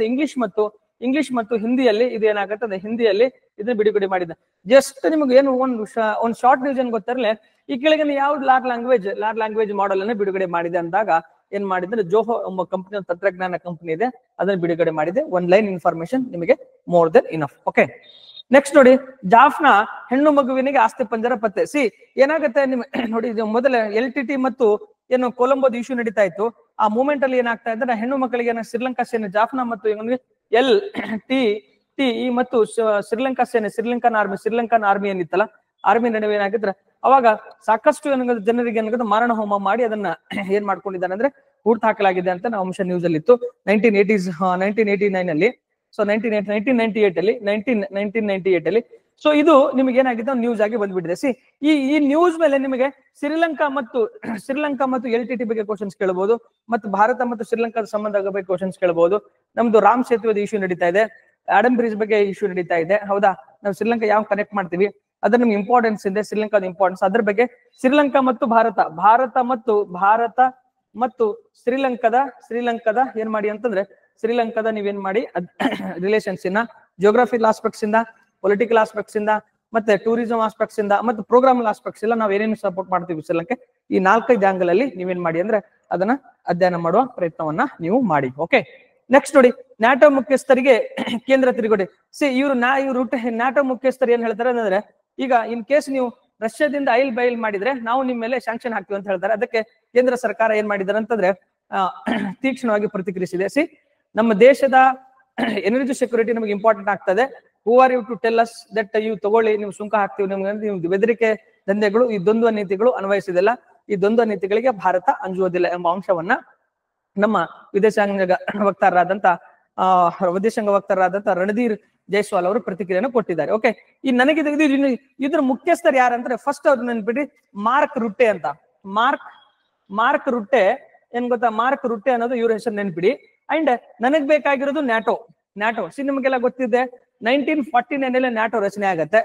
ಇಂಗ್ಲಿಷ್ ಮತ್ತು ಹಿಂದಿಯಲ್ಲಿ ಇದು ಏನಾಗುತ್ತೆ, ಹಿಂದಿಯಲ್ಲಿ ಇದನ್ನ ಬಿಡುಗಡೆ ಮಾಡಿದೆ. ಜಸ್ಟ್ ನಿಮ್ಗೆ ಏನು ಒಂದು ಶಾರ್ಟ್ ನ್ಯೂಸ್ ಏನ್ ಗೊತ್ತಿರಲಿ, ಈ ಕೆಳಗಿನ ಯಾವ್ದು ಲಾರ್ಜ್ ಲ್ಯಾಂಗ್ವೇಜ್ ಮಾಡೆಲ್ ಅನ್ನ ಬಿಡುಗಡೆ ಮಾಡಿದೆ ಅಂದಾಗ ಏನ್ ಮಾಡಿದ್ರೆ ಜೋಹೋ ಎಂಬ ಕಂಪನಿ ತಂತ್ರಜ್ಞಾನ ಕಂಪನಿ ಇದೆ, ಅದನ್ನ ಬಿಡುಗಡೆ ಮಾಡಿದೆ. ಒನ್ ಲೈನ್ ಇನ್ಫಾರ್ಮೇಶನ್ ನಿಮಗೆ more than enough. Okay, next ನೋಡಿ, ಜಾಫ್ನ ಹೆಣ್ಣು ಮಗುವಿನಿಗೆ ಆಸ್ತಿ ಪಂಜರ ಪತ್ತೆ. ಏನಾಗುತ್ತೆ ನಿಮ್ ನೋಡಿ, ಮೊದಲ LTT ಮತ್ತು ಏನು ಕೊಲಂಬೋದ ಇಶ್ಯೂ ನಡೀತಾ ಇತ್ತು. ಆ ಮೂಮೆಂಟ್ ಅಲ್ಲಿ ಏನಾಗ್ತಾ ಇದ್ರೆ ಹೆಣ್ಣು ಮಕ್ಕಳಿಗೆ ಶ್ರೀಲಂಕಾ ಸೇನೆ ಜಾಫ್ನ ಮತ್ತು LTT ಮತ್ತು ಶ್ರೀಲಂಕನ್ ಆರ್ಮಿ ಏನಿತ್ತಲ್ಲ, ಆರ್ಮಿ ನಡುವೆ ಏನಾಗಿದ್ರೆ ಅವಾಗ ಸಾಕಷ್ಟು ಜನರಿಗೆ ಏನಾಗುತ್ತೆ ಮಾರಣ ಹೋಮ ಮಾಡಿ ಅದನ್ನ ಏನ್ ಮಾಡ್ಕೊಂಡಿದ್ದಾನೆ ಅಂದ್ರೆ ಹೂಡ್ತ ಹಾಕಲಾಗಿದೆ ಅಂತ ನಾವು ಅಂಶ ನ್ಯೂಸ್ ಅಲ್ಲಿ ಇತ್ತು. 1989 ಅಲ್ಲಿ, ಸೊ 1998 ಅಲ್ಲಿ. ಸೊ ಇದು ನಿಮ್ಗೆ ಏನಾಗಿದೆ ನ್ಯೂಸ್ ಆಗಿ ಬಂದ್ಬಿಟ್ಟಿದೆ. ಈ ನ್ಯೂಸ್ ಮೇಲೆ ನಿಮಗೆ ಶ್ರೀಲಂಕಾ ಮತ್ತು LTT ಬಗ್ಗೆ ಕ್ವಶನ್ಸ್ ಕೇಳಬಹುದು, ಮತ್ತು ಭಾರತ ಮತ್ತು ಶ್ರೀಲಂಕಾದ ಸಂಬಂಧ ಬಗ್ಗೆ ಕ್ವಶನ್ಸ್ ಕೇಳಬಹುದು. ನಮ್ದು ರಾಮ್ ಸೇತುವೆ ಇಶ್ಯೂ ನಡೀತಾ ಇದೆ, ಆಡಮ್ ಬ್ರಿಡ್ಜ್ ಬಗ್ಗೆ ಇಶ್ಯೂ ನಡೀತಾ ಇದೆ. ಹೌದಾ, ನಾವು ಶ್ರೀಲಂಕಾ ಯಾವ ಕನೆಕ್ಟ್ ಮಾಡ್ತೀವಿ ಅದ್ರ ನಿಮ್ಗೆ ಇಂಪಾರ್ಟೆನ್ಸ್ ಇದೆ, ಶ್ರೀಲಂಕಾದ ಇಂಪಾರ್ಟೆನ್ಸ್ ಅದ್ರ ಬಗ್ಗೆ. ಶ್ರೀಲಂಕಾ ಮತ್ತು ಭಾರತ ಮತ್ತು ಶ್ರೀಲಂಕಾದ ಏನ್ ಮಾಡಿ ಅಂತಂದ್ರೆ ಶ್ರೀಲಂಕಾದ ನೀವೇನ್ ಮಾಡಿ ರಿಲೇಷನ್ಸ್ ಇನ್ನ ಜಿಯೋಗ್ರಫಿಕಲ್ ಆಸ್ಪೆಕ್ಟ್ಸ್ ಇಂದ, ಪೊಲಿಟಿಕಲ್ ಆಸ್ಪೆಕ್ಟ್ಸ್ ಇಂದ, ಮತ್ತೆ ಟೂರಿಸಂ ಆಸ್ಪೆಕ್ಟ್ಸ್ ಇಂದ, ಮತ್ತೆ ಪ್ರೋಗ್ರಾಮಲ್ ಆಸ್ಪೆಕ್ಟ್ಸ್ ಇಲ್ಲ ನಾವ್ ಏನೇನು ಸಪೋರ್ಟ್ ಮಾಡ್ತೀವಿ ಶ್ರೀಲಂಕೆ, ಈ 4-5 ಆಂಗಲ್ ಅಲ್ಲಿ ನೀವೇನ್ ಮಾಡಿ ಅಂದ್ರೆ ಅದನ್ನ ಅಧ್ಯಯನ ಮಾಡುವ ಪ್ರಯತ್ನವನ್ನ ನೀವು ಮಾಡಿ. ಓಕೆ, ನೆಕ್ಸ್ಟ್ ನೋಡಿ, ನ್ಯಾಟೋ ಮುಖ್ಯಸ್ಥರಿಗೆ ಕೇಂದ್ರ ತಿರುಗಡೆ. ಇವರು ನ್ಯಾಟೋ ಮುಖ್ಯಸ್ಥರು ಏನ್ ಹೇಳ್ತಾರೆ ಅಂದ್ರೆ, ಈಗ ಇನ್ ಕೇಸ್ ನೀವು ರಷ್ಯಾದಿಂದ ಬಯಲ್ ಮಾಡಿದ್ರೆ ನಾವು ನಿಮ್ ಮೇಲೆ ಸ್ಯಾಂಕ್ಷನ್ ಹಾಕ್ತೀವಿ ಅಂತ ಹೇಳ್ತಾರೆ. ಅದಕ್ಕೆ ಕೇಂದ್ರ ಸರ್ಕಾರ ಏನ್ ಮಾಡಿದ್ದಾರೆ ಅಂತಂದ್ರೆ ತೀಕ್ಷ್ಣವಾಗಿ ಪ್ರತಿಕ್ರಿಯಿಸಿದೆ. ನಮ್ಮ ದೇಶದ ಎನರ್ಜಿ ಸೆಕ್ಯೂರಿಟಿ ನಮಗೆ ಇಂಪಾರ್ಟೆಂಟ್ ಆಗ್ತದೆ. Who are you to tell us that ನೀವು ತಗೊಳ್ಳಿ, ನೀವು ಸುಂಕ ಹಾಕ್ತೀವಿ ನಿಮ್ಗೆ, ನೀವು ಬೆದರಿಕೆ ದಂಧೆಗಳು, ಈ ದ್ವಂದ್ವ ನೀತಿಗಳು ಅನ್ವಯಿಸಿದಿಲ್ಲ. ಈ ದ್ವಂದ್ವ ನೀತಿಗಳಿಗೆ ಭಾರತ ಅಂಜುವುದಿಲ್ಲ ಎಂಬ ಅಂಶವನ್ನ ನಮ್ಮ ವಿದೇಶಾಂಗ ವಕ್ತಾರರಾದಂತ ರಣಧೀರ್ ಜೈಸ್ವಾಲ್ ಅವರು ಪ್ರತಿಕ್ರಿಯೆಯನ್ನು ಕೊಟ್ಟಿದ್ದಾರೆ. ಓಕೆ, ಈ ನನಗೆ ಇದ್ರ ಮುಖ್ಯಸ್ಥರು ಯಾರಂದ್ರೆ ಫಸ್ಟ್ ಅವ್ರು ನೆನ್ಪಿಡಿ ಮಾರ್ಕ್ ರುಟ್ಟೆ ಅಂತ. ಮಾರ್ಕ್ ರುಟ್ಟೆ ಏನ್ ಗೊತ್ತಾ, ಮಾರ್ಕ್ ರುಟ್ಟೆ ಅನ್ನೋದು ಇವ್ರ ಹೆಸರು ನೆನ್ಪಿಡಿ. ಅಂಡ್ ನನಗ್ ಬೇಕಾಗಿರೋದು ನ್ಯಾಟೋ. ನಿಮಗೆಲ್ಲ ಗೊತ್ತಿದೆ 1949 ನ್ಯಾಟೋ ರಚನೆ ಆಗತ್ತೆ.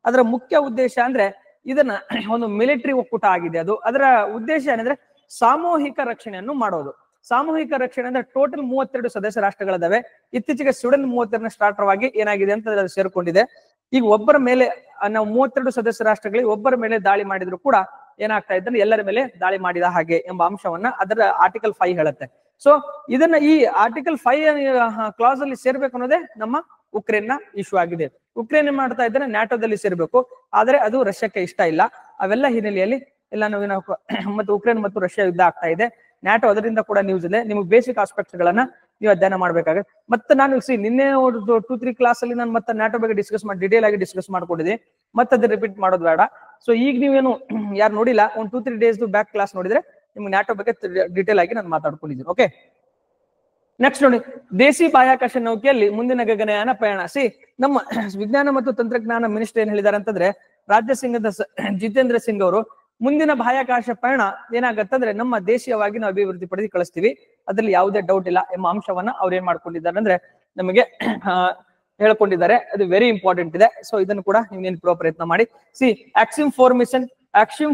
ಅದರ ಮುಖ್ಯ ಉದ್ದೇಶ ಅಂದ್ರೆ ಇದನ್ನ ಒಂದು ಮಿಲಿಟರಿ ಒಕ್ಕೂಟ ಆಗಿದೆ. ಅದರ ಉದ್ದೇಶ ಏನಂದ್ರೆ ಸಾಮೂಹಿಕ ರಕ್ಷಣೆಯನ್ನು ಮಾಡೋದು. ಸಾಮೂಹಿಕ ರಕ್ಷಣೆ ಅಂದ್ರೆ ಟೋಟಲ್ 32 ಸದಸ್ಯ ರಾಷ್ಟ್ರಗಳಿದಾವೆ. ಇತ್ತೀಚೆಗೆ ಸ್ವೀಡನ್ 32ನೇ ಸ್ಟಾರ್ಟರ್ ಏನಾಗಿದೆ ಅಂತ ಅದು ಸೇರ್ಕೊಂಡಿದೆ. ಈಗ ಒಬ್ಬರ ಮೇಲೆ ನಾವು 32 ಸದಸ್ಯ ರಾಷ್ಟ್ರಗಳಿಗೆ ಒಬ್ಬರ ಮೇಲೆ ದಾಳಿ ಮಾಡಿದ್ರು ಕೂಡ ಏನಾಗ್ತಾ ಇದ್ರೆ ಎಲ್ಲರ ಮೇಲೆ ದಾಳಿ ಮಾಡಿದ ಹಾಗೆ ಎಂಬ ಅಂಶವನ್ನ ಅದರ ಆರ್ಟಿಕಲ್ 5 ಹೇಳುತ್ತೆ. ಸೊ ಇದನ್ನ ಈ ಆರ್ಟಿಕಲ್ 5 ಕ್ಲಾಸ್ ಅಲ್ಲಿ ಸೇರ್ಬೇಕು ಅನ್ನೋದೇ ನಮ್ಮ ಉಕ್ರೇನ್ ನ ಇಶ್ಯೂ ಆಗಿದೆ. ಉಕ್ರೇನ್ ಏನ್ ಮಾಡ್ತಾ ಇದ್ದಾರೆ, ನ್ಯಾಟೋದಲ್ಲಿ ಸೇರ್ಬೇಕು, ಆದ್ರೆ ಅದು ರಷ್ಯಾಕ್ಕೆ ಇಷ್ಟ ಇಲ್ಲ. ಅವೆಲ್ಲ ಹಿನ್ನೆಲೆಯಲ್ಲಿ ಎಲ್ಲ ನಾವು ಮತ್ತು ಉಕ್ರೇನ್ ಮತ್ತು ರಷ್ಯಾ ಯುದ್ಧ ಆಗ್ತಾ ಇದೆ. ನ್ಯಾಟೋ ಅದರಿಂದ ಕೂಡ ನ್ಯೂಸ್ ಇದೆ. ನಿಮ್ಗೆ ಬೇಸಿಕ್ ಆಸ್ಪೆಕ್ಟ್ಸ್ ಗಳನ್ನ ನೀವು ಅಧ್ಯಯನ ಮಾಡ್ಬೇಕಾಗುತ್ತೆ. ಮತ್ತೆ ನಾನು ನಿನ್ನೆ 2-3 ಕ್ಲಾಸ್ ಅಲ್ಲಿ ನಾನು ಮತ್ತೆ ನ್ಯಾಟೋ ಬಗ್ಗೆ ಡೀಟೇಲ್ ಆಗಿ ಡಿಸ್ಕಸ್ ಮಾಡ್ಕೊಂಡಿದ್ದೆ. ಮತ್ತೆ ಅದು ರಿಪೀಟ್ ಮಾಡೋದು ಬೇಡ. ಸೊ ಈಗ ನೀವೇನು ಯಾರು ನೋಡಿಲ್ಲ, ಒಂದು 2-3 ಡೇಸ್ ಬ್ಯಾಕ್ ಕ್ಲಾಸ್ ನೋಡಿದ್ರೆ ನಿಮ್ಗೆ ನ್ಯಾಟೋ ಬಗ್ಗೆ ಡೀಟೇಲ್ ಆಗಿ ನಾನು ಮಾತಾಡ್ಕೊಂಡಿದ್ದೀನಿ. ಓಕೆ, ನೆಕ್ಸ್ಟ್ ನೋಡಿ, ದೇಸಿ ಬಾಹ್ಯಾಕಾಶ ನೌಕೆಯಲ್ಲಿ ಮುಂದಿನ ಗಗನಯಾನ ಪಯಣ. ನಮ್ಮ ವಿಜ್ಞಾನ ಮತ್ತು ತಂತ್ರಜ್ಞಾನ ಮಿನಿಸ್ಟರ್ ಏನ್ ಹೇಳಿದ್ದಾರೆ ಅಂತಂದ್ರೆ ಜಿತೇಂದ್ರ ಸಿಂಗ್ ಅವರು ಮುಂದಿನ ಬಾಹ್ಯಾಕಾಶ ಪಯಣ ಏನಾಗತ್ತಂದ್ರೆ ನಮ್ಮ ದೇಶೀಯವಾಗಿ ನಾವು ಅಭಿವೃದ್ಧಿ ಪಡೆದು ಕಳಿಸ್ತೀವಿ, ಅದ್ರಲ್ಲಿ ಯಾವುದೇ ಡೌಟ್ ಇಲ್ಲ ಎಂಬ ಅಂಶವನ್ನ ಅವ್ರು ಏನ್ ಮಾಡ್ಕೊಂಡಿದ್ದಾರೆ ಅಂದ್ರೆ ನಮಗೆ ಹೇಳ್ಕೊಂಡಿದ್ದಾರೆ. ಅದು ವೆರಿ ಇಂಪಾರ್ಟೆಂಟ್ ಇದೆ. ಸೊ ಇದನ್ನು ಕೂಡ ನೀವು ನೆನಪಿಡುವ ಪ್ರಯತ್ನ ಮಾಡಿ. ಆಕ್ಸಿಮ್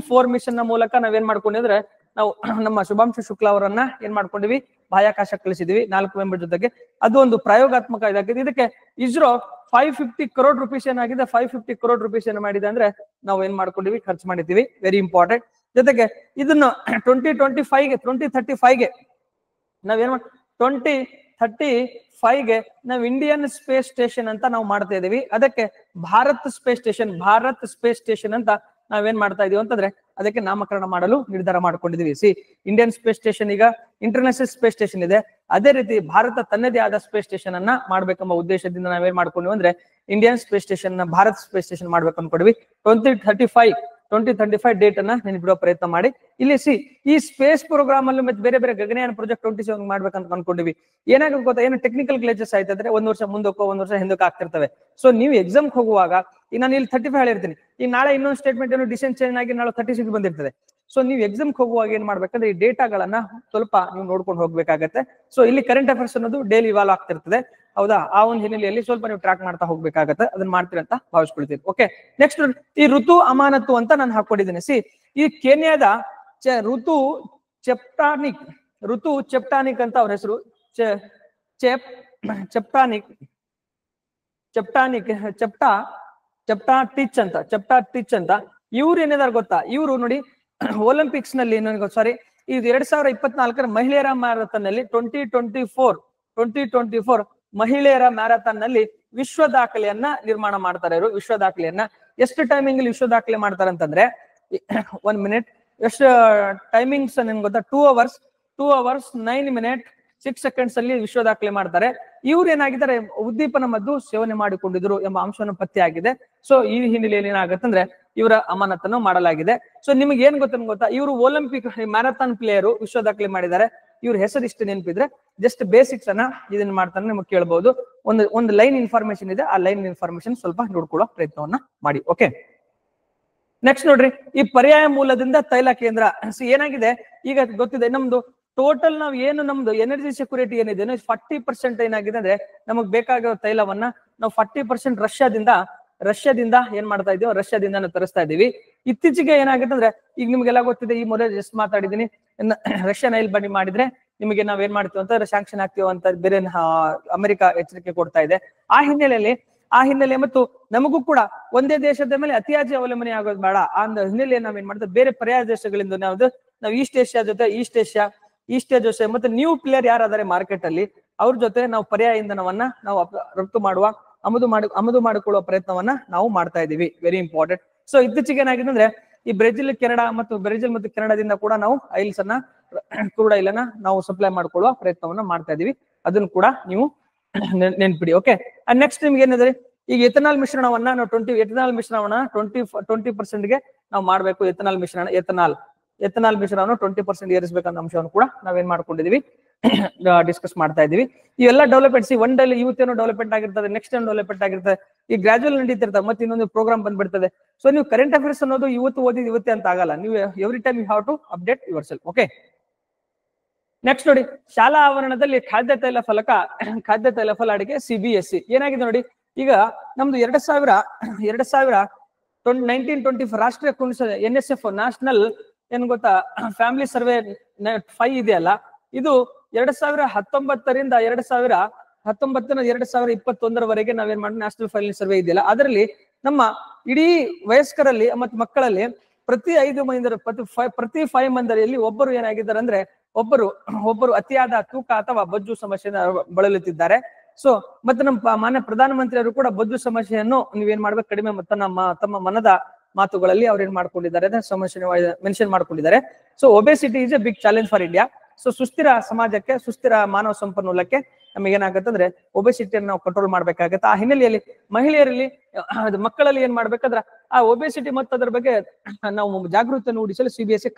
4 ಮಿಷನ್ ನ ಮೂಲಕ ನಾವೇನ್ ಮಾಡ್ಕೊಂಡಿದ್ರೆ ನಾವು ನಮ್ಮ ಶುಭಾಂಶು ಶುಕ್ಲಾ ಅವರನ್ನ ಏನ್ ಮಾಡ್ಕೊಂಡಿವಿ, ಬಾಹ್ಯಾಕಾಶ ಕಳಿಸಿದ್ವಿ 4 ಮೆಂಬರ್ ಜೊತೆಗೆ. ಅದು ಒಂದು ಪ್ರಯೋಗಾತ್ಮಕ ಇದಾಗಿದೆ. ಇದಕ್ಕೆ ಇಸ್ರೋ 550 crore rupees ಏನಾಗಿದೆ, 550 crore rupees ಏನು ಮಾಡಿದೆ ಅಂದ್ರೆ ನಾವು ಏನ್ ಮಾಡ್ಕೊಂಡಿವಿ, ಖರ್ಚು ಮಾಡಿದ್ದೀವಿ. Very important. ಜೊತೆಗೆ ಇದನ್ನ 2035ಗೆ ನಾವೇನ್ 2035ಗೆ ನಾವು ಇಂಡಿಯನ್ ಸ್ಪೇಸ್ ಸ್ಟೇಷನ್ ಅಂತ ನಾವು ಮಾಡ್ತಾ ಇದೀವಿ. ಅದಕ್ಕೆ ಭಾರತ್ ಸ್ಪೇಸ್ ಸ್ಟೇಷನ್ ಅಂತ ನಾವೇನ್ ಮಾಡ್ತಾ ಇದೀವಿ ಅಂತಂದ್ರೆ ಅದಕ್ಕೆ ನಾಮಕರಣ ಮಾಡಲು ನಿರ್ಧಾರ ಮಾಡ್ಕೊಂಡಿದೀವಿ. ಇಂಡಿಯನ್ ಸ್ಪೇಸ್ ಸ್ಟೇಷನ್ ಈಗ ಇಂಟರ್ನ್ಯಾಷನಲ್ ಸ್ಪೇಸ್ ಸ್ಟೇಷನ್ ಇದೆ. ಅದೇ ರೀತಿ ಭಾರತ ತನ್ನದೇ ಆದ ಸ್ಪೇಸ್ ಸ್ಟೇಷನ್ ಅನ್ನ ಮಾಡ್ಬೇಕೆಂಬ ಉದ್ದೇಶದಿಂದ ನಾವೇನ್ ಮಾಡ್ಕೊಂಡಿವಿ ಅಂದ್ರೆ ಇಂಡಿಯನ್ ಸ್ಪೇಸ್ ಸ್ಟೇಷನ್ ನ ಭಾರತ್ ಸ್ಪೇಸ್ ಸ್ಟೇಷನ್ ಮಾಡ್ಬೇಕು ಅನ್ಕೊಂಡಿವಿ. 2035 ಡೇಟ್ ಅನ್ನ ನೆನಪಿಡುವ ಪ್ರಯತ್ನ ಮಾಡಿ. ಇಲ್ಲಿ ಈ ಸ್ಪೇಸ್ ಪ್ರೋಗ್ರಾಮ್ ಅಲ್ಲೂ ಮತ್ತೆ ಬೇರೆ ಬೇರೆ ಗಗನಯಾನ ಪ್ರಾಜೆಕ್ಟ್ 27 ಮಾಡ್ಬೇಕಂತ ಅನ್ಕೊಂಡಿವಿ. ಏನಾಗುತ್ತೆ ಗೊತ್ತಾ, ಏನು ಟೆಕ್ನಿಕಲ್ ಗ್ಲೇಜಸ್ ಆಯ್ತಂದ್ರೆ ಒಂದ್ ವರ್ಷ ಮುಂದಕ್ಕೋ ಒಂದ್ ವರ್ಷ ಹಿಂದಕ್ಕೆ ಆಗ್ತಿರ್ತವೆ. ಸೊ ನೀವು ಎಕ್ಸಾಮ್ ಹೋಗುವಾಗ ಈಗ ನಾನು ಇಲ್ಲಿ 35 ಹೇಳಿರ್ತೀನಿ, ಈಗ ನಾಳೆ ಇನ್ನೊಂದು ಸ್ಟೇಟ್ಮೆಂಟ್ ಏನು ಡಿಸಿಷನ್ ಚೇಂಜ್ ಆಗಿ ನಾಳೆ 36 ಬಂದಿರ್ತದೆ. ಸೊ ನೀವು ಎಕ್ಸಾಮ್ ಹೋಗುವಾಗ ಏನ್ ಮಾಡ್ಬೇಕಂದ್ರೆ ಈ ಡೇಟಾಗಳನ್ನ ಸ್ವಲ್ಪ ನೀವು ನೋಡ್ಕೊಂಡು ಹೋಗ್ಬೇಕಾಗತ್ತೆ. ಸೊ ಇಲ್ಲಿ ಕರೆಂಟ್ ಅಫೇರ್ಸ್ ಅನ್ನೋದು ಡೈಲಿ ಇವಾಲ್ವ್ ಆಗ್ತಿರ್ತದೆ, ಹೌದಾ? ಆ ಒಂದು ಹಿನ್ನೆಲೆಯಲ್ಲಿ ಸ್ವಲ್ಪ ನೀವು ಟ್ರ್ಯಾಕ್ ಮಾಡ್ತಾ ಹೋಗ್ಬೇಕಾಗತ್ತೆ. ಅದನ್ನ ಮಾಡ್ತೀರಿ ಅಂತ ಭಾವಿಸ್ಕೊಳ್ತೀವಿ. ಓಕೆ, ನೆಕ್ಸ್ಟ್ ಈ ಋತು ಅಮಾನತು ಅಂತ ನಾನು ಹಾಕೊಂಡಿದ್ದೀನಿ. ಈ ಕೆನ್ಯಾದ ಋತು ಚೆಪ್ಟಾನಿಕ್ ಅಂತ ಅವ್ರ ಹೆಸರು. ಚೆಪ್ಟಾ ಟಿಚ್ ಅಂತ ಇವ್ರು ಏನಿದಾರ ಗೊತ್ತಾ? ಇವ್ರು ನೋಡಿ ಒಲಿಂಪಿಕ್ಸ್ ನಲ್ಲಿ ಇದು 2024 ಮಹಿಳೆಯರ ಮ್ಯಾರಥಾನ್ ನಲ್ಲಿ 2024 ಮಹಿಳೆಯರ ಮ್ಯಾರಥಾನ್ ನಲ್ಲಿ ವಿಶ್ವ ದಾಖಲೆಯನ್ನ ನಿರ್ಮಾಣ ಮಾಡ್ತಾರೆ. ಇವರು ವಿಶ್ವ ದಾಖಲೆಯನ್ನ ಎಷ್ಟು ಟೈಮಿಂಗ್ ವಿಶ್ವ ದಾಖಲೆ ಮಾಡ್ತಾರೆ ಅಂತಂದ್ರೆ 1 minute ಎಷ್ಟು ಟೈಮಿಂಗ್ಸ್ ನಿಮ್ಗೆ ಗೊತ್ತಾ? 2 hours 9 minutes 6 seconds ಅಲ್ಲಿ ವಿಶ್ವ ದಾಖಲೆ ಮಾಡ್ತಾರೆ. ಇವ್ರು ಏನಾಗಿದ್ದಾರೆ, ಉದ್ದೀಪನ ಮದ್ದು ಸೇವನೆ ಮಾಡಿಕೊಂಡಿದ್ರು ಎಂಬ ಅಂಶವನ್ನು ಪತ್ತೆ ಆಗಿದೆ. ಸೊ ಈ ಹಿನ್ನೆಲೆಯಲ್ಲಿ ಏನಾಗುತ್ತಂದ್ರೆ ಇವರ ಅಮಾನತನ್ನು ಮಾಡಲಾಗಿದೆ. ಸೊ ನಿಮ್ಗೆ ಏನ್ ಗೊತ್ತಾ, ಇವರು ಒಲಿಂಪಿಕ್ ಮ್ಯಾರಥಾನ್ ಪ್ಲೇಯರು, ವಿಶ್ವ ದಾಖಲೆ ಮಾಡಿದ್ದಾರೆ. ಇವ್ರ ಹೆಸರು ಇಷ್ಟು ನೆನಪಿದ್ರೆ ಜಸ್ಟ್ ಬೇಸಿಕ್ಸ್ ಅನ್ನ ಇದನ್ನ ಮಾಡ್ತಾನೆ ನಿಮ್ಗೆ ಕೇಳಬಹುದು. ಒಂದು ಲೈನ್ ಇನ್ಫಾರ್ಮೇಶನ್ ಇದೆ, ಆ ಲೈನ್ ಇನ್ಫಾರ್ಮೇಶನ್ ಸ್ವಲ್ಪ ನೋಡ್ಕೊಳ್ಳೋ ಪ್ರಯತ್ನವನ್ನ ಮಾಡಿ. ಓಕೆ, ನೆಕ್ಸ್ಟ್ ನೋಡ್ರಿ, ಈ ಪರ್ಯಾಯ ಮೂಲದಿಂದ ತೈಲ ಕೇಂದ್ರ. ಏನಾಗಿದೆ ಈಗ ಗೊತ್ತಿದೆ, ನಮ್ದು ಟೋಟಲ್ ನಾವ್ ಏನು ನಮ್ದು ಎನರ್ಜಿ ಸೆಕ್ಯೂರಿಟಿ ಏನಿದೆ 40% ಏನಾಗಿದೆ ಅಂದ್ರೆ ನಮಗ್ ಬೇಕಾಗಿರೋ ತೈಲವನ್ನ ನಾವು 40% ರಷ್ಯಾದಿಂದ ಏನ್ ಮಾಡ್ತಾ ಇದೀವಿ, ರಷ್ಯಾದಿಂದ ನಾವು ತರಿಸ್ತಾ ಇದೀವಿ. ಇತ್ತೀಚೆಗೆ ಏನಾಗುತ್ತೆ ಅಂದ್ರೆ ಈಗ ನಿಮ್ಗೆಲ್ಲ ಗೊತ್ತಿದೆ, ಈ ಮೊದಲು ಜಸ್ಟ್ ಮಾತಾಡಿದೀನಿ, ರಷ್ಯಾ ನೈಲ್ ಬಂಡಿ ಮಾಡಿದ್ರೆ ನಿಮಗೆ ನಾವ್ ಏನ್ ಮಾಡ್ತೀವಿ ಅಂತ ಸ್ಯಾಂಕ್ಷನ್ ಆಗ್ತೀವಿ ಅಂತ ಬೇರೆ ಅಮೆರಿಕ ಎಚ್ಚರಿಕೆ ಕೊಡ್ತಾ ಇದೆ. ಆ ಹಿನ್ನೆಲೆ ಮತ್ತು ನಮಗೂ ಕೂಡ ಒಂದೇ ದೇಶದ ಮೇಲೆ ಅತಿಯಾಗಿ ಅವಲಂಬನೆ ಆಗೋದು ಬೇಡ. ಆ ಹಿನ್ನೆಲೆಯಲ್ಲಿ ನಾವ್ ಏನ್ ಮಾಡ್ತೀವಿ, ಬೇರೆ ಪರ್ಯಾಯ ದೇಶಗಳಿಂದ ನಾವು ಈಸ್ಟ್ ಏಷ್ಯಾ ಜೊತೆ ಮತ್ತೆ ನ್ಯೂ ಪ್ಲೇಯರ್ ಯಾರಾದರೆ ಮಾರ್ಕೆಟ್ ಅಲ್ಲಿ ಅವ್ರ ಜೊತೆ ನಾವು ಪರ್ಯಾಯ ಇಂಧನವನ್ನ ನಾವು ರಫ್ತು ಮಾಡುವ ಆಮದು ಮಾಡಿಕೊಳ್ಳುವ ಪ್ರಯತ್ನವನ್ನ ನಾವು ಮಾಡ್ತಾ ಇದೀವಿ. Very important. ಸೊ ಇತ್ತೀಚೆಗೆ ಏನಾಗಿದೆ ಅಂದ್ರೆ ಈ ಬ್ರೆಜಿಲ್ ಮತ್ತು ಕೆನಡಾದಿಂದ ಕೂಡ ನಾವು ಕ್ರೂಡ್ ಆಯಿಲ್ ಅನ್ನ ನಾವು ಸಪ್ಲೈ ಮಾಡ್ಕೊಳ್ಳುವ ಪ್ರಯತ್ನವನ್ನ ಮಾಡ್ತಾ ಇದೀವಿ. ಅದನ್ನು ಕೂಡ ನೀವು ನೆನ್ಪಿಡಿ. ಓಕೆ, ನೆಕ್ಸ್ಟ್ ನಿಮ್ಗೆ ಏನಿದೆ, ಈಗ ಎಥನಾಲ್ ಮಿಶ್ರಣವನ್ನ ನಾವು 20% ನಾವು ಮಾಡ್ಬೇಕು. ಎಥನಾಲ್ ಮಿಶ್ರಣವನ್ನು 20% ಏರಿಸಬೇಕಂತ ಅಂಶವನ್ನು ಕೂಡ ನಾವೇನ್ ಮಾಡ್ಕೊಂಡಿದೀವಿ, ಡಿಸ್ಕಸ್ ಮಾಡ್ತಾ ಇದೀವಿ. ಇವೆಲ್ಲ ಡೆವಲಪ್ಮೆಂಟ್ಸ್ ಒನ್ ಡೇ ಇವತ್ತೇನೋ ಡೆವಲಪ್ಮೆಂಟ್ ಆಗಿರ್ತದೆ, ನೆಕ್ಸ್ಟ್ ಟೈಮ್ ಡೆವಲಪ್ಮೆಂಟ್ ಆಗಿರ್ತದೆ, ಈ ಗ್ರಾಜುವಲ್ ನಡೀತಿರ್ತದೆ, ಮತ್ತೆ ಇನ್ನೊಂದು ಪ್ರೋಗ್ರಾಮ್ ಬಂದ್ಬಿಡ್ತದೆ. ಸೊ ನೀವು ಕರೆಂಟ್ ಅಫೇರ್ಸ್ ಅನ್ನೋದು ಇವತ್ತು ಓದಿದ್ ಇವತ್ತೇ ಅಂತ ಆಗಲ್ಲ. ನೀವು every time you have to update yourself. Okay, next ನೋಡಿ, ಶಾಲಾ ಆವರಣದಲ್ಲಿ ಖಾದ್ಯ ತೈಲ ಫಲಕ ಅಡಿಗೆ CBSE ಏನಾಗಿದೆ ನೋಡಿ. ಈಗ ನಮ್ದು 2019-20 ರಾಷ್ಟ್ರೀಯ NSF ನ್ಯಾಷನಲ್ ಏನ್ ಗೊತ್ತಾ ಫ್ಯಾಮಿಲಿ ಸರ್ವೆ 5 ಇದೆಯಲ್ಲ, ಇದು 2019ರಿಂದ 2021 ನಾವೇನ್ ಮಾಡಿ ನ್ಯಾಷನಲ್ ಫ್ಯಾಮಿಲಿ ಸರ್ವೆ ಇದೆಯಲ್ಲ, ಅದರಲ್ಲಿ ನಮ್ಮ ಇಡೀ ವಯಸ್ಕರಲ್ಲಿ ಮತ್ತು ಮಕ್ಕಳಲ್ಲಿ ಪ್ರತಿ 5 ಮಂದಿಯಲ್ಲಿ ಒಬ್ಬರು ಏನಾಗಿದ್ದಾರೆ ಅಂದ್ರೆ ಒಬ್ಬರು ಅತಿಯಾದ ತೂಕ ಅಥವಾ ಬೊಜ್ಜು ಸಮಸ್ಯೆಯಿಂದ ಬಳಲುತ್ತಿದ್ದಾರೆ. ಸೊ ಮತ್ತೆ ನಮ್ಮ ಮಾನ್ಯ ಪ್ರಧಾನಮಂತ್ರಿಯವರು ಕೂಡ ಬೊಜ್ಜು ಸಮಸ್ಯೆಯನ್ನು ನೀವೇನ್ ಮಾಡ್ಬೇಕು, ಕಡಿಮೆ ತಮ್ಮ ಮನದ ಮಾತುಗಳಲ್ಲಿ ಅವ್ರು ಏನ್ ಮಾಡ್ಕೊಂಡಿದ್ದಾರೆ ಸಮಸ್ಯೆ ಮೆನ್ಷನ್ ಮಾಡ್ಕೊಂಡಿದ್ದಾರೆ. So obesity is a big challenge for India. So ಸುಸ್ಥಿರ ಸಮಾಜಕ್ಕೆ, ಸುಸ್ಥಿರ ಮಾನವ ಸಂಪನ್ಮೂಲಕ್ಕೆ ನಮಗೆ ಏನಾಗುತ್ತೆ ಅಂದ್ರೆ ಒಬೆಸಿಟಿಯನ್ನು ನಾವು ಕಂಟ್ರೋಲ್ ಮಾಡ್ಬೇಕಾಗತ್ತೆ. ಆ ಹಿನ್ನೆಲೆಯಲ್ಲಿ ಮಹಿಳೆಯರಲ್ಲಿ ಮಕ್ಕಳಲ್ಲಿ ಏನ್ ಮಾಡ್ಬೇಕಂದ್ರೆ ಆ ಒಬೆಸಿಟಿ ಮತ್ತು ಅದ್ರ ಬಗ್ಗೆ ನಾವು ಜಾಗೃತಿಯನ್ನು ಮೂಡಿಸಲು CBSE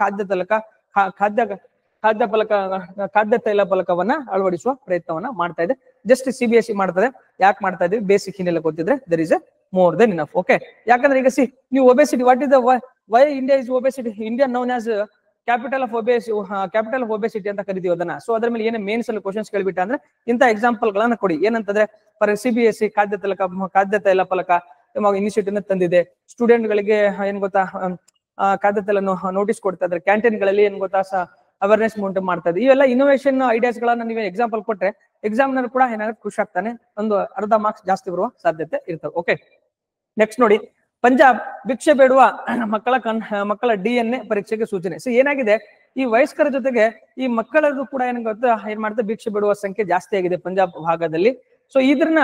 ಖಾದ್ಯ ತೈಲ ಫಲಕವನ್ನ ಅಳವಡಿಸುವ ಪ್ರಯತ್ನವನ್ನ ಮಾಡ್ತಾ ಇದೆ. ಜಸ್ಟ್ CBSE ಮಾಡ್ತದೆ. ಯಾಕೆ ಮಾಡ್ತಾ ಇದೀವಿ, ಬೇಸಿಕ್ ಹಿನ್ನೆಲೆ ಗೊತ್ತಿದ್ರೆ there is a more than enough. Okay, ಯಾಕಂದ್ರೆ ಈಗ ನೀವು obesity, what is the why India is obesity, India known as capital of obesity ಅಂತ ಕರಿತೀವಿ ಅದನ್ನ. ಸೊ ಅದ್ರ ಮೇಲೆ ಏನೇ ಮೇನ್ಸ್ ಅಲ್ಲಿ ಕ್ವಶನ್ಸ್ ಕೇಳ್ಬಿಟ್ಟ ಅಂದ್ರೆ ಇಂಥ ಎಕ್ಸಾಂಪಲ್ ಗಳನ್ನ ಕೊಡಿ. ಏನಂತಂದ್ರೆ CBSE ಖಾದ್ಯ ತೈಲ ಫಲಕ ಇನಿಷಿಯೇಟಿವ್ ತಂದಿದೆ. ಸ್ಟೂಡೆಂಟ್ ಗಳಿಗೆ ಏನ್ ಗೊತ್ತಾ ಖಾದ್ಯ ತೈಲನ್ನು ನೋಟಿಸ್ ಕೊಡ್ತಾ ಇದ್ದಾರೆ. ಕ್ಯಾಂಟೀನ್ ಗಳಲ್ಲಿ ಏನ್ ಗೊತ್ತಾ ಅವೇರ್ನೆಸ್ ಮೌಂಟೇನ್ ಮಾಡ್ತಾ ಇದೆ. ಇವೆಲ್ಲ ಇನ್ನೋವೇಷನ್ ಐಡಿಯಾಸ್ ಗಳನ್ನ ನೀವು ಎಕ್ಸಾಂಪಲ್ ಕೊಟ್ರೆ ಎಕ್ಸಾಮ್ ನಲ್ಲಿ ಕೂಡ ಏನಾಗುತ್ತೆ ಖುಷಿ ಆಗ್ತಾನೆ, ಒಂದು ಅರ್ಧ ಮಾರ್ಕ್ಸ್ ಜಾಸ್ತಿ ಬರುವ ಸಾಧ್ಯತೆ ಇರ್ತವೆ. ಓಕೆ, ನೆಕ್ಸ್ಟ್ ನೋಡಿ, ಪಂಜಾಬ್ ಭಿಕ್ಷೆ ಬೇಡುವ ಮಕ್ಕಳ DNA ಪರೀಕ್ಷೆಗೆ ಸೂಚನೆ. ಸೊ ಏನಾಗಿದೆ, ಈ ವಯಸ್ಕರ ಜೊತೆಗೆ ಈ ಮಕ್ಕಳದು ಕೂಡ ಏನ್ ಮಾಡ್ತಾರೆ, ಭಿಕ್ಷೆ ಬೇಡುವ ಸಂಖ್ಯೆ ಜಾಸ್ತಿ ಆಗಿದೆ ಪಂಜಾಬ್ ಭಾಗದಲ್ಲಿ. ಸೊ ಇದ್ರನ್ನ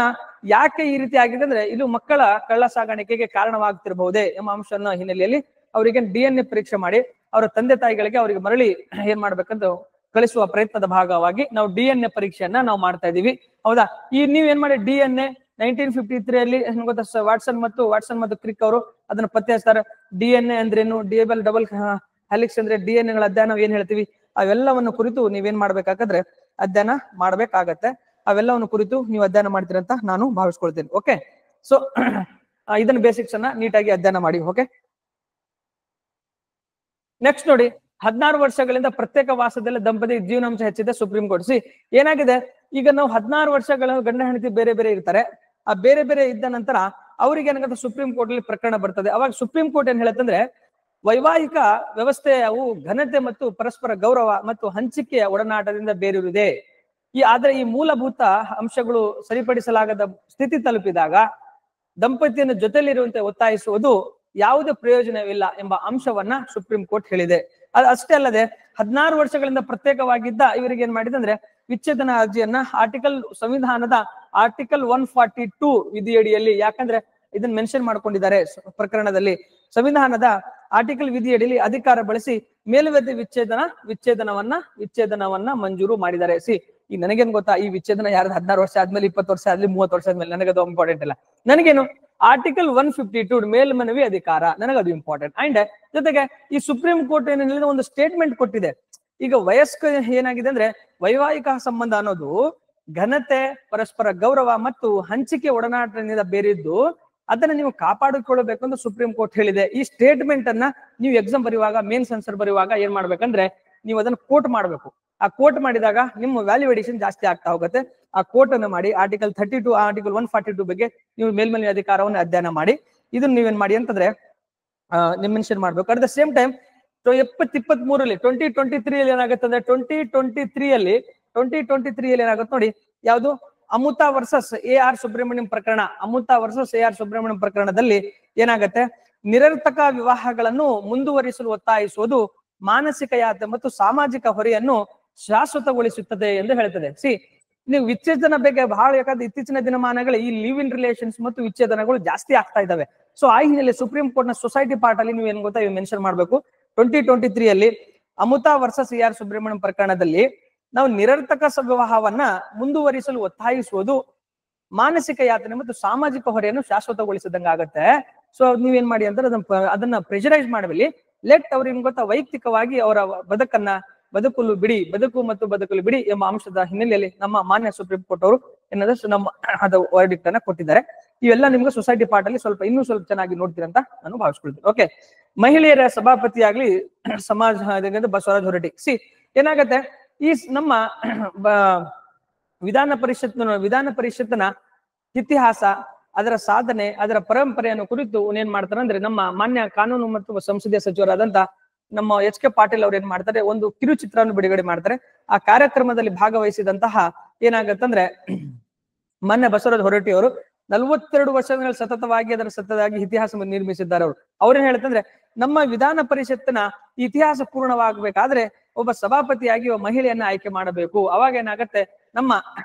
ಯಾಕೆ ಈ ರೀತಿ ಆಗಿದೆ ಅಂದ್ರೆ ಇದು ಮಕ್ಕಳ ಕಳ್ಳ ಸಾಗಾಣಿಕೆಗೆ ಕಾರಣವಾಗ್ತಿರಬಹುದೇ ಎಂಬ ಅಂಶನ ಹಿನ್ನೆಲೆಯಲ್ಲಿ ಅವರಿಗೆ DNA ಪರೀಕ್ಷೆ ಮಾಡಿ ಅವರ ತಂದೆ ತಾಯಿಗಳಿಗೆ ಅವರಿಗೆ ಮರಳಿ ಏನ್ ಮಾಡ್ಬೇಕಂತ ಕಳಿಸುವ ಪ್ರಯತ್ನದ ಭಾಗವಾಗಿ ನಾವು DNA ಪರೀಕ್ಷೆಯನ್ನ ನಾವು ಮಾಡ್ತಾ ಇದೀವಿ. ಹೌದಾ, ಈ ನೀವ್ ಏನ್ ಮಾಡಿ DNA 1953 ಅಲ್ಲಿ ಗೊತ್ತಾ, ವಾಟ್ಸನ್ ಮತ್ತು ಕ್ರಿಕ್ ಅವರು ಅದನ್ನ ಪತ್ತೆ ಹಚ್ತಾರೆ. DNA ಅಂದ್ರೇನು, ಡಬಲ್ ಹೆಲಿಕ್ಸ್ ಅಂದ್ರೆ DNA ಗಳ ಅಧ್ಯಯನ ನಾವು ಏನ್ ಹೇಳ್ತೀವಿ, ಅವೆಲ್ಲವನ್ನು ಕುರಿತು ನೀವೇನ್ ಮಾಡ್ಬೇಕಾದ್ರೆ ಅಧ್ಯಯನ ಮಾಡ್ಬೇಕಾಗತ್ತೆ. ಅವೆಲ್ಲವನ್ನು ಕುರಿತು ನೀವು ಅಧ್ಯಯನ ಮಾಡ್ತೀರಿ ಅಂತ ನಾನು ಭಾವಿಸ್ಕೊಳ್ತೇನೆ. ಓಕೆ, ಸೊ ಇದನ್ನ ಬೇಸಿಕ್ಸ್ ಅನ್ನ ನೀಟಾಗಿ ಅಧ್ಯಯನ ಮಾಡಿ. ಓಕೆ, ನೆಕ್ಸ್ಟ್ ನೋಡಿ, 16 ವರ್ಷಗಳಿಂದ ಪ್ರತ್ಯೇಕ ವಾಸದಲ್ಲಿ ದಂಪತಿ ಜೀವನಾಂಶ ಹೆಚ್ಚಿದೆ ಸುಪ್ರೀಂ ಕೋರ್ಟ್. ಏನಾಗಿದೆ, ಈಗ ನಾವು 16 ವರ್ಷಗಳ ಗಂಡ ಹೆಂಡತಿ ಬೇರೆ ಬೇರೆ ಇರ್ತಾರೆ. ಆ ಬೇರೆ ಬೇರೆ ಇದ್ದ ನಂತರ ಅವ್ರಿಗೆ ಏನಾಗುತ್ತೆ ಸುಪ್ರೀಂ ಕೋರ್ಟ್ ಅಲ್ಲಿ ಪ್ರಕರಣ ಬರ್ತದೆ. ಅವಾಗ ಸುಪ್ರೀಂ ಕೋರ್ಟ್ ಏನ್ ಹೇಳುತ್ತಂದ್ರೆ ವೈವಾಹಿಕ ವ್ಯವಸ್ಥೆಯು ಘನತೆ ಮತ್ತು ಪರಸ್ಪರ ಗೌರವ ಮತ್ತು ಹಂಚಿಕೆಯ ಒಡನಾಟದಿಂದ ಬೇರಿರುವುದೇ. ಆದ್ರೆ ಈ ಮೂಲಭೂತ ಅಂಶಗಳು ಸರಿಪಡಿಸಲಾಗದ ಸ್ಥಿತಿ ತಲುಪಿದಾಗ ದಂಪತಿಯನ್ನು ಜೊತೆಲಿರುವಂತೆ ಒತ್ತಾಯಿಸುವುದು ಯಾವುದೇ ಪ್ರಯೋಜನವಿಲ್ಲ ಎಂಬ ಅಂಶವನ್ನ ಸುಪ್ರೀಂ ಕೋರ್ಟ್ ಹೇಳಿದೆ. ಅಷ್ಟೇ ಅಲ್ಲದೆ 16 ವರ್ಷಗಳಿಂದ ಪ್ರತ್ಯೇಕವಾಗಿದ್ದ ಇವರಿಗೆ ಏನ್ ಮಾಡಿದೆ ಅಂದ್ರೆ ವಿಚ್ಛೇದನ ಅರ್ಜಿಯನ್ನ ಸಂವಿಧಾನದ ಆರ್ಟಿಕಲ್ 142 ವಿಧಿಯಡಿಯಲ್ಲಿ, ಯಾಕಂದ್ರೆ ಇದನ್ನ ಮೆನ್ಷನ್ ಮಾಡ್ಕೊಂಡಿದ್ದಾರೆ ಪ್ರಕರಣದಲ್ಲಿ, ಸಂವಿಧಾನದ ಆರ್ಟಿಕಲ್ ವಿಧಿಯಡಿಯಲ್ಲಿ ಅಧಿಕಾರ ಬಳಸಿ ಮೇಲ್ವರ್ತಿ ವಿಚ್ಛೇದನವನ್ನ ಮಂಜೂರು ಮಾಡಿದ್ದಾರೆ. ಈಗ ನನಗೇನ್ ಗೊತ್ತಾ, ಈ ವಿಚ್ಛೇದನ ಯಾರು 16 ವರ್ಷ ಆದ್ಮೇಲೆ, 20 ವರ್ಷ ಆದ್ಮೇಲೆ, 30 ವರ್ಷ ಆದ್ಮೇಲೆ ನನಗದು ಇಂಪಾರ್ಟೆಂಟ್ ಇಲ್ಲ. ನನಗೇನು ಆರ್ಟಿಕಲ್ 152 ಮೇಲ್ಮನವಿ ಅಧಿಕಾರ ನನಗದು ಇಂಪಾರ್ಟೆಂಟ್. ಅಂಡ್ ಜೊತೆಗೆ ಈ ಸುಪ್ರೀಂ ಕೋರ್ಟ್ ಏನಿಲ್ಲ ಒಂದು ಸ್ಟೇಟ್ಮೆಂಟ್ ಕೊಟ್ಟಿದೆ. ಈಗ ವಯಸ್ಕ ಏನಾಗಿದೆ ಅಂದ್ರೆ ವೈವಾಹಿಕ ಸಂಬಂಧ ಅನ್ನೋದು ಘನತೆ, ಪರಸ್ಪರ ಗೌರವ ಮತ್ತು ಹಂಚಿಕೆ ಒಡನಾಟದಿಂದ ಬೇರಿದ್ದು ಅದನ್ನ ನೀವು ಕಾಪಾಡಿಕೊಳ್ಳಬೇಕು ಅಂತ ಸುಪ್ರೀಂ ಕೋರ್ಟ್ ಹೇಳಿದೆ. ಈ ಸ್ಟೇಟ್ಮೆಂಟ್ ಅನ್ನ ನೀವು ಎಕ್ಸಾಮ್ ಬರೆಯುವಾಗ, ಮೇನ್ಸ್ ಆನ್ಸರ್ ಬರೆಯುವಾಗ ಏನ್ ಮಾಡ್ಬೇಕಂದ್ರೆ ನೀವು ಅದನ್ನ ಕೋಟ್ ಮಾಡ್ಬೇಕು. ಆ ಕೋಟ್ ಮಾಡಿದಾಗ ನಿಮ್ಮ ವ್ಯಾಲ್ಯೂಯೇಷನ್ ಜಾಸ್ತಿ ಆಗ್ತಾ ಹೋಗುತ್ತೆ. ಆ ಕೋಟ್ ಅನ್ನು ಮಾಡಿ ಆರ್ಟಿಕಲ್ 32, ಆರ್ಟಿಕಲ್ 142 ಬಗ್ಗೆ ನೀವು ಮೇಲ್ಮನವಿ ಅಧಿಕಾರವನ್ನು ಅಧ್ಯಯನ ಮಾಡಿ ಇದನ್ನ ನೀವೇನ್ ಮಾಡಿ ಅಂತಂದ್ರೆ ನಿಮ್ ಮೆನ್ಷನ್ ಮಾಡ್ಬೇಕು. ಅಟ್ ದ ಸೇಮ್ ಟೈಮ್ 2023 2023 ಏನಾಗುತ್ತೆ ಅಂದ್ರೆ 2023 ಅಲ್ಲಿ ಏನಾಗುತ್ತೆ ನೋಡಿ, ಯಾವುದು ಅಮುತಾ ವರ್ಸಸ್ AR ಸುಬ್ರಹ್ಮಣ್ಯಂ ಪ್ರಕರಣ. ಅಮುತಾ ವರ್ಸಸ್ AR ಸುಬ್ರಹ್ಮಣ್ಯಂ ಪ್ರಕರಣದಲ್ಲಿ ಏನಾಗತ್ತೆ, ನಿರರ್ಥಕ ವಿವಾಹಗಳನ್ನು ಮುಂದುವರಿಸಲು ಒತ್ತಾಯಿಸುವುದು ಮಾನಸಿಕ ಯಾತನೆ ಮತ್ತು ಸಾಮಾಜಿಕ ಹೊರೆಯನ್ನು ಶಾಶ್ವತಗೊಳಿಸುತ್ತದೆ ಎಂದು ಹೇಳ್ತದೆ. ನೀವು ವಿಚ್ಛೇದನ ಬಗ್ಗೆ ಬಹಳ, ಯಾಕಂದ್ರೆ ಇತ್ತೀಚಿನ ದಿನಮಾನಗಳು ಈ ಲಿವ್ ಇನ್ ರಿಲೇಷನ್ಸ್ ಮತ್ತು ವಿಚ್ಛೇದನಗಳು ಜಾಸ್ತಿ ಆಗ್ತಾ ಇದಾವೆ. ಸೊ ಆ ಹಿನ್ನೆಲೆ ಸುಪ್ರೀಂ ಕೋರ್ಟ್ ನ ಸೊಸೈಟಿ ಪಾರ್ಟ್ ಅಲ್ಲಿ ನೀವು ಏನ್ ಗೊತ್ತಾ ಮೆನ್ಷನ್ ಮಾಡ್ಬೇಕು. 2023 ಅಲ್ಲಿ ಅಮುತಾ ವರ್ಸಸ್ AR ಸುಬ್ರಹ್ಮಣ್ಯಂ ಪ್ರಕರಣದಲ್ಲಿ ನಾವು ನಿರರ್ಥಕ ವಿವಾಹವನ್ನ ಮುಂದುವರಿಸಲು ಒತ್ತಾಯಿಸುವುದು ಮಾನಸಿಕ ಯಾತನೆ ಮತ್ತು ಸಾಮಾಜಿಕ ಹೊರೆಯನ್ನು ಶಾಶ್ವತಗೊಳಿಸಿದಂಗ ಆಗತ್ತೆ. ಸೊ ನೀವೇನ್ ಮಾಡಿ ಅಂದ್ರೆ ಅದನ್ನ ಪ್ರೆಷರೈಸ್ ಮಾಡಬಲ್ಲಿ ಲೆಟ್ ಅವ್ರು ಏನ್ ಗೊತ್ತಾ ವೈಯಕ್ತಿಕವಾಗಿ ಅವರ ಬದುಕಲು ಬಿಡಿ ಎಂಬ ಅಂಶದ ಹಿನ್ನೆಲೆಯಲ್ಲಿ ನಮ್ಮ ಮಾನ್ಯ ಸುಪ್ರೀಂ ಕೋರ್ಟ್ ಅವರು ಏನಂದ್ರೆ ನಮ್ಮ ವರ್ಡಿಕ್ಟ್ ಅನ್ನ ಕೊಟ್ಟಿದ್ದಾರೆ. ಇವೆಲ್ಲ ನಿಮ್ಗೆ ಸೊಸೈಟಿ ಪಾರ್ಟ್ ಅಲ್ಲಿ ಇನ್ನೂ ಸ್ವಲ್ಪ ಚೆನ್ನಾಗಿ ನೋಡ್ತೀರಂತ ನಾನು ಭಾವಿಸ್ಕೊಳ್ತೀನಿ. ಓಕೆ, ಮಹಿಳೆಯರ ಸಭಾಪತಿ ಆಗ್ಲಿ ಸಮಾಜ ಬಸವರಾಜ ಹೊರಟ್ಟಿ. ಏನಾಗತ್ತೆ, ಈ ನಮ್ಮ ವಿಧಾನ ಪರಿಷತ್ನ ಇತಿಹಾಸ, ಅದರ ಸಾಧನೆ, ಅದರ ಪರಂಪರೆಯನ್ನು ಕುರಿತು ಏನ್ ಮಾಡ್ತಾರೆ ಅಂದ್ರೆ ನಮ್ಮ ಮಾನ್ಯ ಕಾನೂನು ಮತ್ತು ಸಂಸದೀಯ ಸಚಿವರಾದಂತ ನಮ್ಮ HK ಪಾಟೀಲ್ ಅವ್ರು ಏನ್ ಮಾಡ್ತಾರೆ, ಒಂದು ಕಿರುಚಿತ್ರವನ್ನು ಬಿಡುಗಡೆ ಮಾಡ್ತಾರೆ. ಆ ಕಾರ್ಯಕ್ರಮದಲ್ಲಿ ಭಾಗವಹಿಸಿದಂತಹ ಏನಾಗತ್ತಂದ್ರೆ ಮಾನ್ಯ ಬಸವರಾಜ ಹೊರಟ್ಟಿ ಅವರು 42 ವರ್ಷಗಳ ಸತತವಾಗಿ ಇತಿಹಾಸ ನಿರ್ಮಿಸಿದ್ದಾರೆ. ಅವ್ರೇನ್ ಹೇಳ್ತಂದ್ರೆ ನಮ್ಮ ವಿಧಾನ ಪರಿಷತ್ತಿನ ಇತಿಹಾಸ ಪೂರ್ಣವಾಗಬೇಕಾದ್ರೆ ಒಬ್ಬ ಸಭಾಪತಿಯಾಗಿ ಒಬ್ಬ ಮಹಿಳೆಯನ್ನ ಆಯ್ಕೆ ಮಾಡಬೇಕು. ಅವಾಗ ಏನಾಗತ್ತೆ, ನಮ್ಮ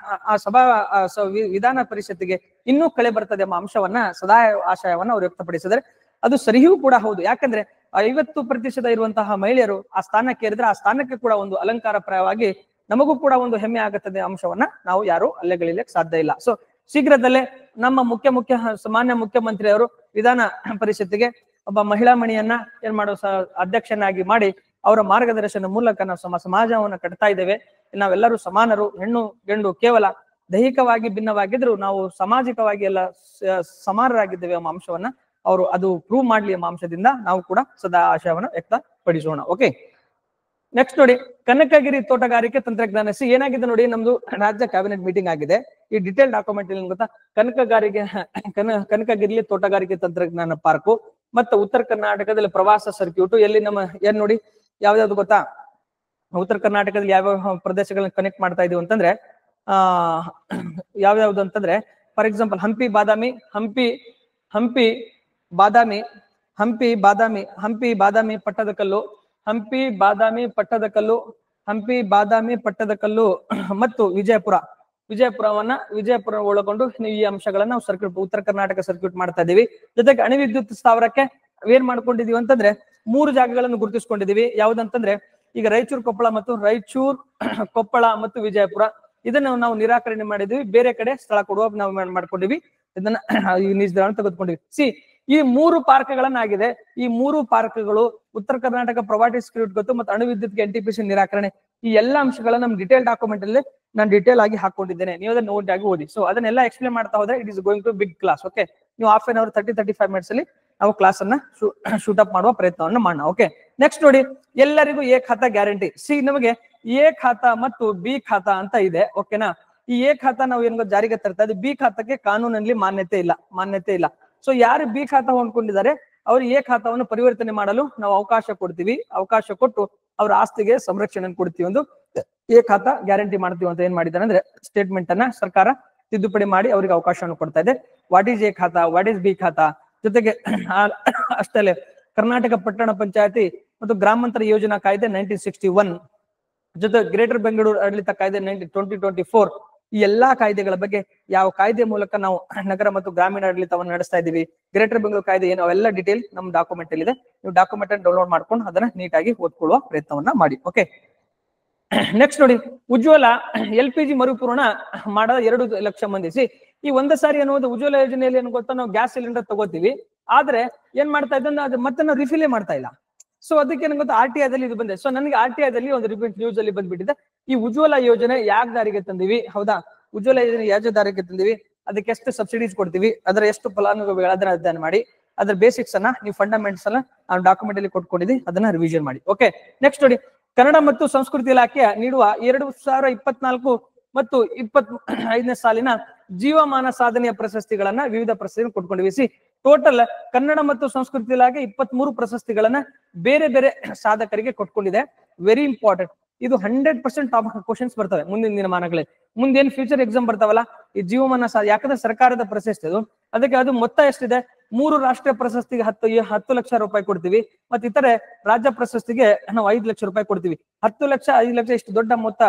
ಆ ವಿಧಾನ ಪರಿಷತ್ತಿಗೆ ಇನ್ನೂ ಕಳೆ ಬರ್ತದೆ ಎಂಬ ಅಂಶವನ್ನ ಸದಾ ಆಶಯವನ್ನ ಅವ್ರು ವ್ಯಕ್ತಪಡಿಸಿದರೆ ಅದು ಸರಿಯೂ ಕೂಡ ಹೌದು. ಯಾಕಂದ್ರೆ 50% ಇರುವಂತಹ ಮಹಿಳೆಯರು ಆ ಸ್ಥಾನಕ್ಕೆ ಏರಿದ್ರೆ ಆ ಸ್ಥಾನಕ್ಕೆ ಕೂಡ ಒಂದು ಅಲಂಕಾರಪ್ರಾಯವಾಗಿ ನಮಗೂ ಕೂಡ ಒಂದು ಹೆಮ್ಮೆ ಆಗುತ್ತದೆ ಅಂಶವನ್ನ ನಾವು ಯಾರು ಅಲ್ಲೆಗಳಿಲಿಕ್ಕೆ ಸಾಧ್ಯ ಇಲ್ಲ. ಸೊ ಶೀಘ್ರದಲ್ಲೇ ನಮ್ಮ ಮಾನ್ಯ ಮುಖ್ಯಮಂತ್ರಿ ಅವರು ವಿಧಾನ ಪರಿಷತ್ತಿಗೆ ಒಬ್ಬ ಮಹಿಳಾ ಮಣಿಯನ್ನ ಏನ್ ಮಾಡೋ ಅಧ್ಯಕ್ಷನಾಗಿ ಮಾಡಿ ಅವರ ಮಾರ್ಗದರ್ಶನ ಮೂಲಕ ನಾವು ಸಮಾಜವನ್ನ ಕಟ್ತಾ ಇದ್ದೇವೆ. ನಾವೆಲ್ಲರೂ ಸಮಾನರು, ಹೆಣ್ಣು ಗಂಡು ಕೇವಲ ದೈಹಿಕವಾಗಿ ಭಿನ್ನವಾಗಿದ್ರು ನಾವು ಸಾಮಾಜಿಕವಾಗಿ ಎಲ್ಲ ಸಮಾನರಾಗಿದ್ದೇವೆ ಎಂಬ ಅಂಶವನ್ನ ಅವರು ಅದು ಪ್ರೂವ್ ಮಾಡ್ಲಿ ಎಂಬ ಅಂಶದಿಂದ ನಾವು ಕೂಡ ಸದಾ ಆಶಯವನ್ನ ವ್ಯಕ್ತಪಡಿಸೋಣ. ಓಕೆ, ನೆಕ್ಸ್ಟ್ ನೋಡಿ, ಕನಕಗಿರಿ ತೋಟಗಾರಿಕೆ ತಂತ್ರಜ್ಞಾನ. ಏನಾಗಿದೆ ನೋಡಿ, ನಮ್ದು ರಾಜ್ಯ ಕ್ಯಾಬಿನೆಟ್ ಮೀಟಿಂಗ್ ಆಗಿದೆ. ಈ ಡಿಟೇಲ್ ಡಾಕ್ಯುಮೆಂಟ್ ಇಲ್ಲಿ ಗೊತ್ತಾ, ಕನಕಗಿರಿಲಿ ತೋಟಗಾರಿಕೆ ತಂತ್ರಜ್ಞಾನ ಪಾರ್ಕು ಮತ್ತು ಉತ್ತರ ಕರ್ನಾಟಕದಲ್ಲಿ ಪ್ರವಾಸ ಸರ್ಕ್ಯೂಟ್. ಎಲ್ಲಿ ನಮ್ಮ ಏನ್ ನೋಡಿ ಯಾವ್ದಾವ್ದು ಗೊತ್ತಾ, ಉತ್ತರ ಕರ್ನಾಟಕದಲ್ಲಿ ಯಾವ್ಯಾವ ಪ್ರದೇಶಗಳನ್ನ ಕನೆಕ್ಟ್ ಮಾಡ್ತಾ ಇದೀವಿ ಅಂತಂದ್ರೆ ಯಾವ್ಯಾವ್ದು ಅಂತಂದ್ರೆ ಫಾರ್ ಎಕ್ಸಾಂಪಲ್ ಹಂಪಿ ಬಾದಾಮಿ ಪಟ್ಟದಕಲ್ಲು ಮತ್ತು ವಿಜಯಪುರ ಒಳಗೊಂಡು ಈ ಅಂಶಗಳನ್ನ ನಾವು ಸರ್ಕ್ಯೂಟ್ ಉತ್ತರ ಕರ್ನಾಟಕ ಸರ್ಕ್ಯೂಟ್ ಮಾಡ್ತಾ ಇದೀವಿ. ಜೊತೆಗೆ ಅಣು ವಿದ್ಯುತ್ ಸ್ಥಾವರಕ್ಕೆ ಏನ್ ಮಾಡ್ಕೊಂಡಿದೀವಿ ಅಂತಂದ್ರೆ 3 ಜಾಗಗಳನ್ನು ಗುರುತಿಸ್ಕೊಂಡಿದೀವಿ. ಯಾವ್ದಂತಂದ್ರೆ ಈಗ ರಾಯಚೂರು ಕೊಪ್ಪಳ ಮತ್ತು ವಿಜಯಪುರ ಇದನ್ನ ನಾವು ನಿರಾಕರಣೆ ಮಾಡಿದ್ವಿ. ಬೇರೆ ಕಡೆ ಸ್ಥಳ ಕೊಡುವ ನಾವು ಮಾಡ್ಕೊಂಡಿವಿ. ಇದನ್ನ ತೆಗೆದುಕೊಂಡಿವಿ. ಈ 3 ಪಾರ್ಕ್ಗಳನ್ನಾಗಿದೆ. ಈ 3 ಪಾರ್ಕ್ಗಳು ಉತ್ತರ ಕರ್ನಾಟಕ ಪ್ರವಾಟಿ ಸ್ಕ್ರಿಪ್ಟ್ ಗೊತ್ತು ಮತ್ತು ಅಣು ವಿದ್ಯುತ್ಗೆ NTPC ನಿರಾಕರಣೆ ಈ ಎಲ್ಲಾ ಅಂಶಗಳನ್ನ ನಮ್ ಡಿಟೇಲ್ ಡಾಕ್ಯುಮೆಂಟ್ ಅಲ್ಲಿ ನಾನು ಡಿಟೇಲ್ ಆಗಿ ಹಾಕೊಂಡಿದ್ದೇನೆ. ನೀವು ಅದನ್ನ ನೋಟ್ ಆಗಿ ಓದಿ. ಸೊ ಅದನ್ನೆಲ್ಲ ಎಕ್ಸ್ಪ್ಲೇನ್ ಮಾಡ್ತಾ ಹೋದ್ರೆ it is going to big class. Okay, ನೀವು ಹಾಫ್ ಅನ್ ಅವರ್ 30-35 ಮಿನಿಟ್ಸ್ ಅಲ್ಲಿ ನಾವು ಕ್ಲಾಸ್ ಅನ್ನ ಶೂಟ್ ಅಪ್ ಮಾಡುವ ಪ್ರಯತ್ನವನ್ನು ಮಾಡೋಣ. ಓಕೆ, ನೆಕ್ಸ್ಟ್ ನೋಡಿ, ಎಲ್ಲರಿಗೂ ಎ ಖಾತಾ ಗ್ಯಾರಂಟಿ. ನಮಗೆ ಎ ಖಾತಾ ಮತ್ತು ಬಿ ಖಾತಾ ಅಂತ ಇದೆ. ಓಕೆನಾ, ಈ ಎ ಖಾತಾ ನಾವು ಏನ್ ಜಾರಿಗೆ ತರ್ತಾ ಇದ್ದೀವಿ, ಬಿ ಖಾತಾಕ್ಕೆ ಕಾನೂನಲ್ಲಿ ಮಾನ್ಯತೆ ಇಲ್ಲ. ಸೊ ಯಾರು ಬಿ ಖಾತಾ ಹೊಂದ್ಕೊಂಡಿದ್ದಾರೆ ಅವ್ರು ಎ ಖಾತಾವನ್ನು ಪರಿವರ್ತನೆ ಮಾಡಲು ನಾವು ಅವಕಾಶ ಕೊಡ್ತೀವಿ. ಅವಕಾಶ ಕೊಟ್ಟು ಅವ್ರ ಆಸ್ತಿಗೆ ಸಂರಕ್ಷಣೆ ಕೊಡ್ತೀವಿ. ಒಂದು ಎ ಖಾತಾ ಗ್ಯಾರಂಟಿ ಮಾಡ್ತೀವಿ ಅಂತ ಏನ್ ಮಾಡಿದ್ದಾರೆ ಅಂದ್ರೆ ಸ್ಟೇಟ್ಮೆಂಟ್ ಅನ್ನ ಸರ್ಕಾರ ತಿದ್ದುಪಡಿ ಮಾಡಿ ಅವರಿಗೆ ಅವಕಾಶವನ್ನು ಕೊಡ್ತಾ ಇದೆ. ವಾಟ್ ಈಸ್ ಎ ಖಾತಾ, ವಾಟ್ ಈಸ್ ಬಿ ಖಾತಾ, ಜೊತೆಗೆ ಅಷ್ಟೇ ಕರ್ನಾಟಕ ಪಟ್ಟಣ ಪಂಚಾಯತಿ ಮತ್ತು ಗ್ರಾಮಾಂತರ ಯೋಜನಾ ಕಾಯ್ದೆ 1961 ಜೊತೆ ಗ್ರೇಟರ್ ಬೆಂಗಳೂರು ಆಡಳಿತ ಕಾಯ್ದೆ 2024 ಈ ಎಲ್ಲಾ ಕಾಯ್ದೆಗಳ ಬಗ್ಗೆ ಯಾವ ಕಾಯ್ದೆ ಮೂಲಕ ನಾವು ನಗರ ಮತ್ತು ಗ್ರಾಮೀಣ ಆಡಳಿತವನ್ನು ನಡೆಸ್ತಾ ಇದ್ದೀವಿ, ಗ್ರೇಟರ್ ಬೆಂಗಳೂರು ಕಾಯ್ದೆ ಏನು, ಅವೆಲ್ಲ ಡೀಟೇಲ್ ನಮ್ಮ ಡಾಕ್ಯುಮೆಂಟ್ ಅಲ್ಲಿ ಇದೆ. ನೀವು ಡಾಕ್ಯುಮೆಂಟ್ ಅನ್ನು ಡೌನ್ಲೋಡ್ ಮಾಡ್ಕೊಂಡು ಅದನ್ನ ನೀಟಾಗಿ ಓದ್ಕೊಳ್ಳುವ ಪ್ರಯತ್ನವನ್ನ ಮಾಡಿ. ಓಕೆ, ನೆಕ್ಸ್ಟ್ ನೋಡಿ, ಉಜ್ವಲ LPG ಮರುಪೂರಣ ಮಾಡದ 2 ಲಕ್ಷ ಮಂದಿ. ಈ ಒಂದು ಸಾರಿ ಅನ್ನೋದು ಉಜ್ವಲ ಯೋಜನೆಯಲ್ಲಿ ಏನು ಗೊತ್ತಾ, ನಾವು ಗ್ಯಾಸ್ ಸಿಲಿಂಡರ್ ತಗೋತೀವಿ, ಆದ್ರೆ ಏನ್ ಮಾಡ್ತಾ ಇದ್ದ ಅದು ಮತ್ತೆ ನಾವು ರಿಫಿಲೇ ಮಾಡ್ತಾ ಇಲ್ಲ. ಸೊ ಅದಕ್ಕೆ ಏನ್ ಗೊತ್ತಾ, RTI ದಲ್ಲಿ ಇದು ಬಂದಿದೆ. ಸೊ ನನಗೆ RTI ದಲ್ಲಿ ಒಂದು ರಿಪೀಟ್ ನ್ಯೂಸ್ ಅಲ್ಲಿ ಬಂದ್ಬಿಟ್ಟಿದೆ. ಈ ಉಜ್ವಲ ಯೋಜನೆ ಯಾಕೆ ದಾರಿಗೆ ತಂದಿವಿ, ಹೌದಾ, ಉಜ್ವಲ ಯೋಜನೆ ಯಾಕೆ ದಾರಿಗೆ ತಂದಿವಿ, ಅದಕ್ಕೆ ಎಷ್ಟು ಸಬ್ಸಿಡೀಸ್ ಕೊಡ್ತೀವಿ, ಅದರ ಎಷ್ಟು ಫಲಾನುಭವಿಗಳು ಅದನ್ನ ಅಧ್ಯಯನ ಮಾಡಿ ಅದರ ಬೇಸಿಕ್ಸ್ ಅನ್ನ ನೀವು ಫಂಡಮೆಂಟ್ಸ್ ಅನ್ನ ನಾವು ಡಾಕ್ಯುಮೆಂಟ್ ಅಲ್ಲಿ ಕೊಟ್ಕೊಂಡಿದ್ದೀವಿ, ಅದನ್ನ ರಿವಿಷನ್ ಮಾಡಿ. ಓಕೆ, ನೆಕ್ಸ್ಟ್ ನೋಡಿ, ಕನ್ನಡ ಮತ್ತು ಸಂಸ್ಕೃತಿ ಇಲಾಖೆ ನೀಡುವ 2024 ಮತ್ತು 25ನೇ ಸಾಲಿನ ಜೀವಮಾನ ಸಾಧನೆಯ ಪ್ರಶಸ್ತಿಗಳನ್ನ ವಿವಿಧ ಪ್ರಶಸ್ತಿಗಳನ್ನು ಕೊಟ್ಕೊಂಡಿವಿ. ಟೋಟಲ್ ಕನ್ನಡ ಮತ್ತು ಸಂಸ್ಕೃತಿ ಇಲಾಖೆ 23 ಪ್ರಶಸ್ತಿಗಳನ್ನ ಬೇರೆ ಬೇರೆ ಸಾಧಕರಿಗೆ ಕೊಟ್ಕೊಂಡಿದೆ. Very important. ಇದು 100% ಟಾಪ್ ಕ್ವಶನ್ಸ್ ಬರ್ತವೆ ಮುಂದಿನ ದಿನಮಾನಗಳಲ್ಲಿ. ಮುಂದೇನು ಫ್ಯೂಚರ್ ಎಕ್ಸಾಮ್ ಬರ್ತಾವಲ್ಲ, ಈ ಜೀವಮಾನ ಯಾಕಂದ್ರೆ ಸರ್ಕಾರದ ಪ್ರಶಸ್ತಿ ಅದು, ಅದಕ್ಕೆ ಅದು ಮೊತ್ತ ಎಷ್ಟಿದೆ, 3 ರಾಷ್ಟ್ರೀಯ ಪ್ರಶಸ್ತಿಗೆ 10 ಲಕ್ಷ ರೂಪಾಯಿ ಕೊಡ್ತೀವಿ, ಮತ್ತೆ ಇತರೆ ರಾಜ್ಯ ಪ್ರಶಸ್ತಿಗೆ ನಾವು 5 ಲಕ್ಷ ರೂಪಾಯಿ ಕೊಡ್ತೀವಿ. 10 ಲಕ್ಷ 5 ಲಕ್ಷ ಇಷ್ಟು ದೊಡ್ಡ ಮೊತ್ತ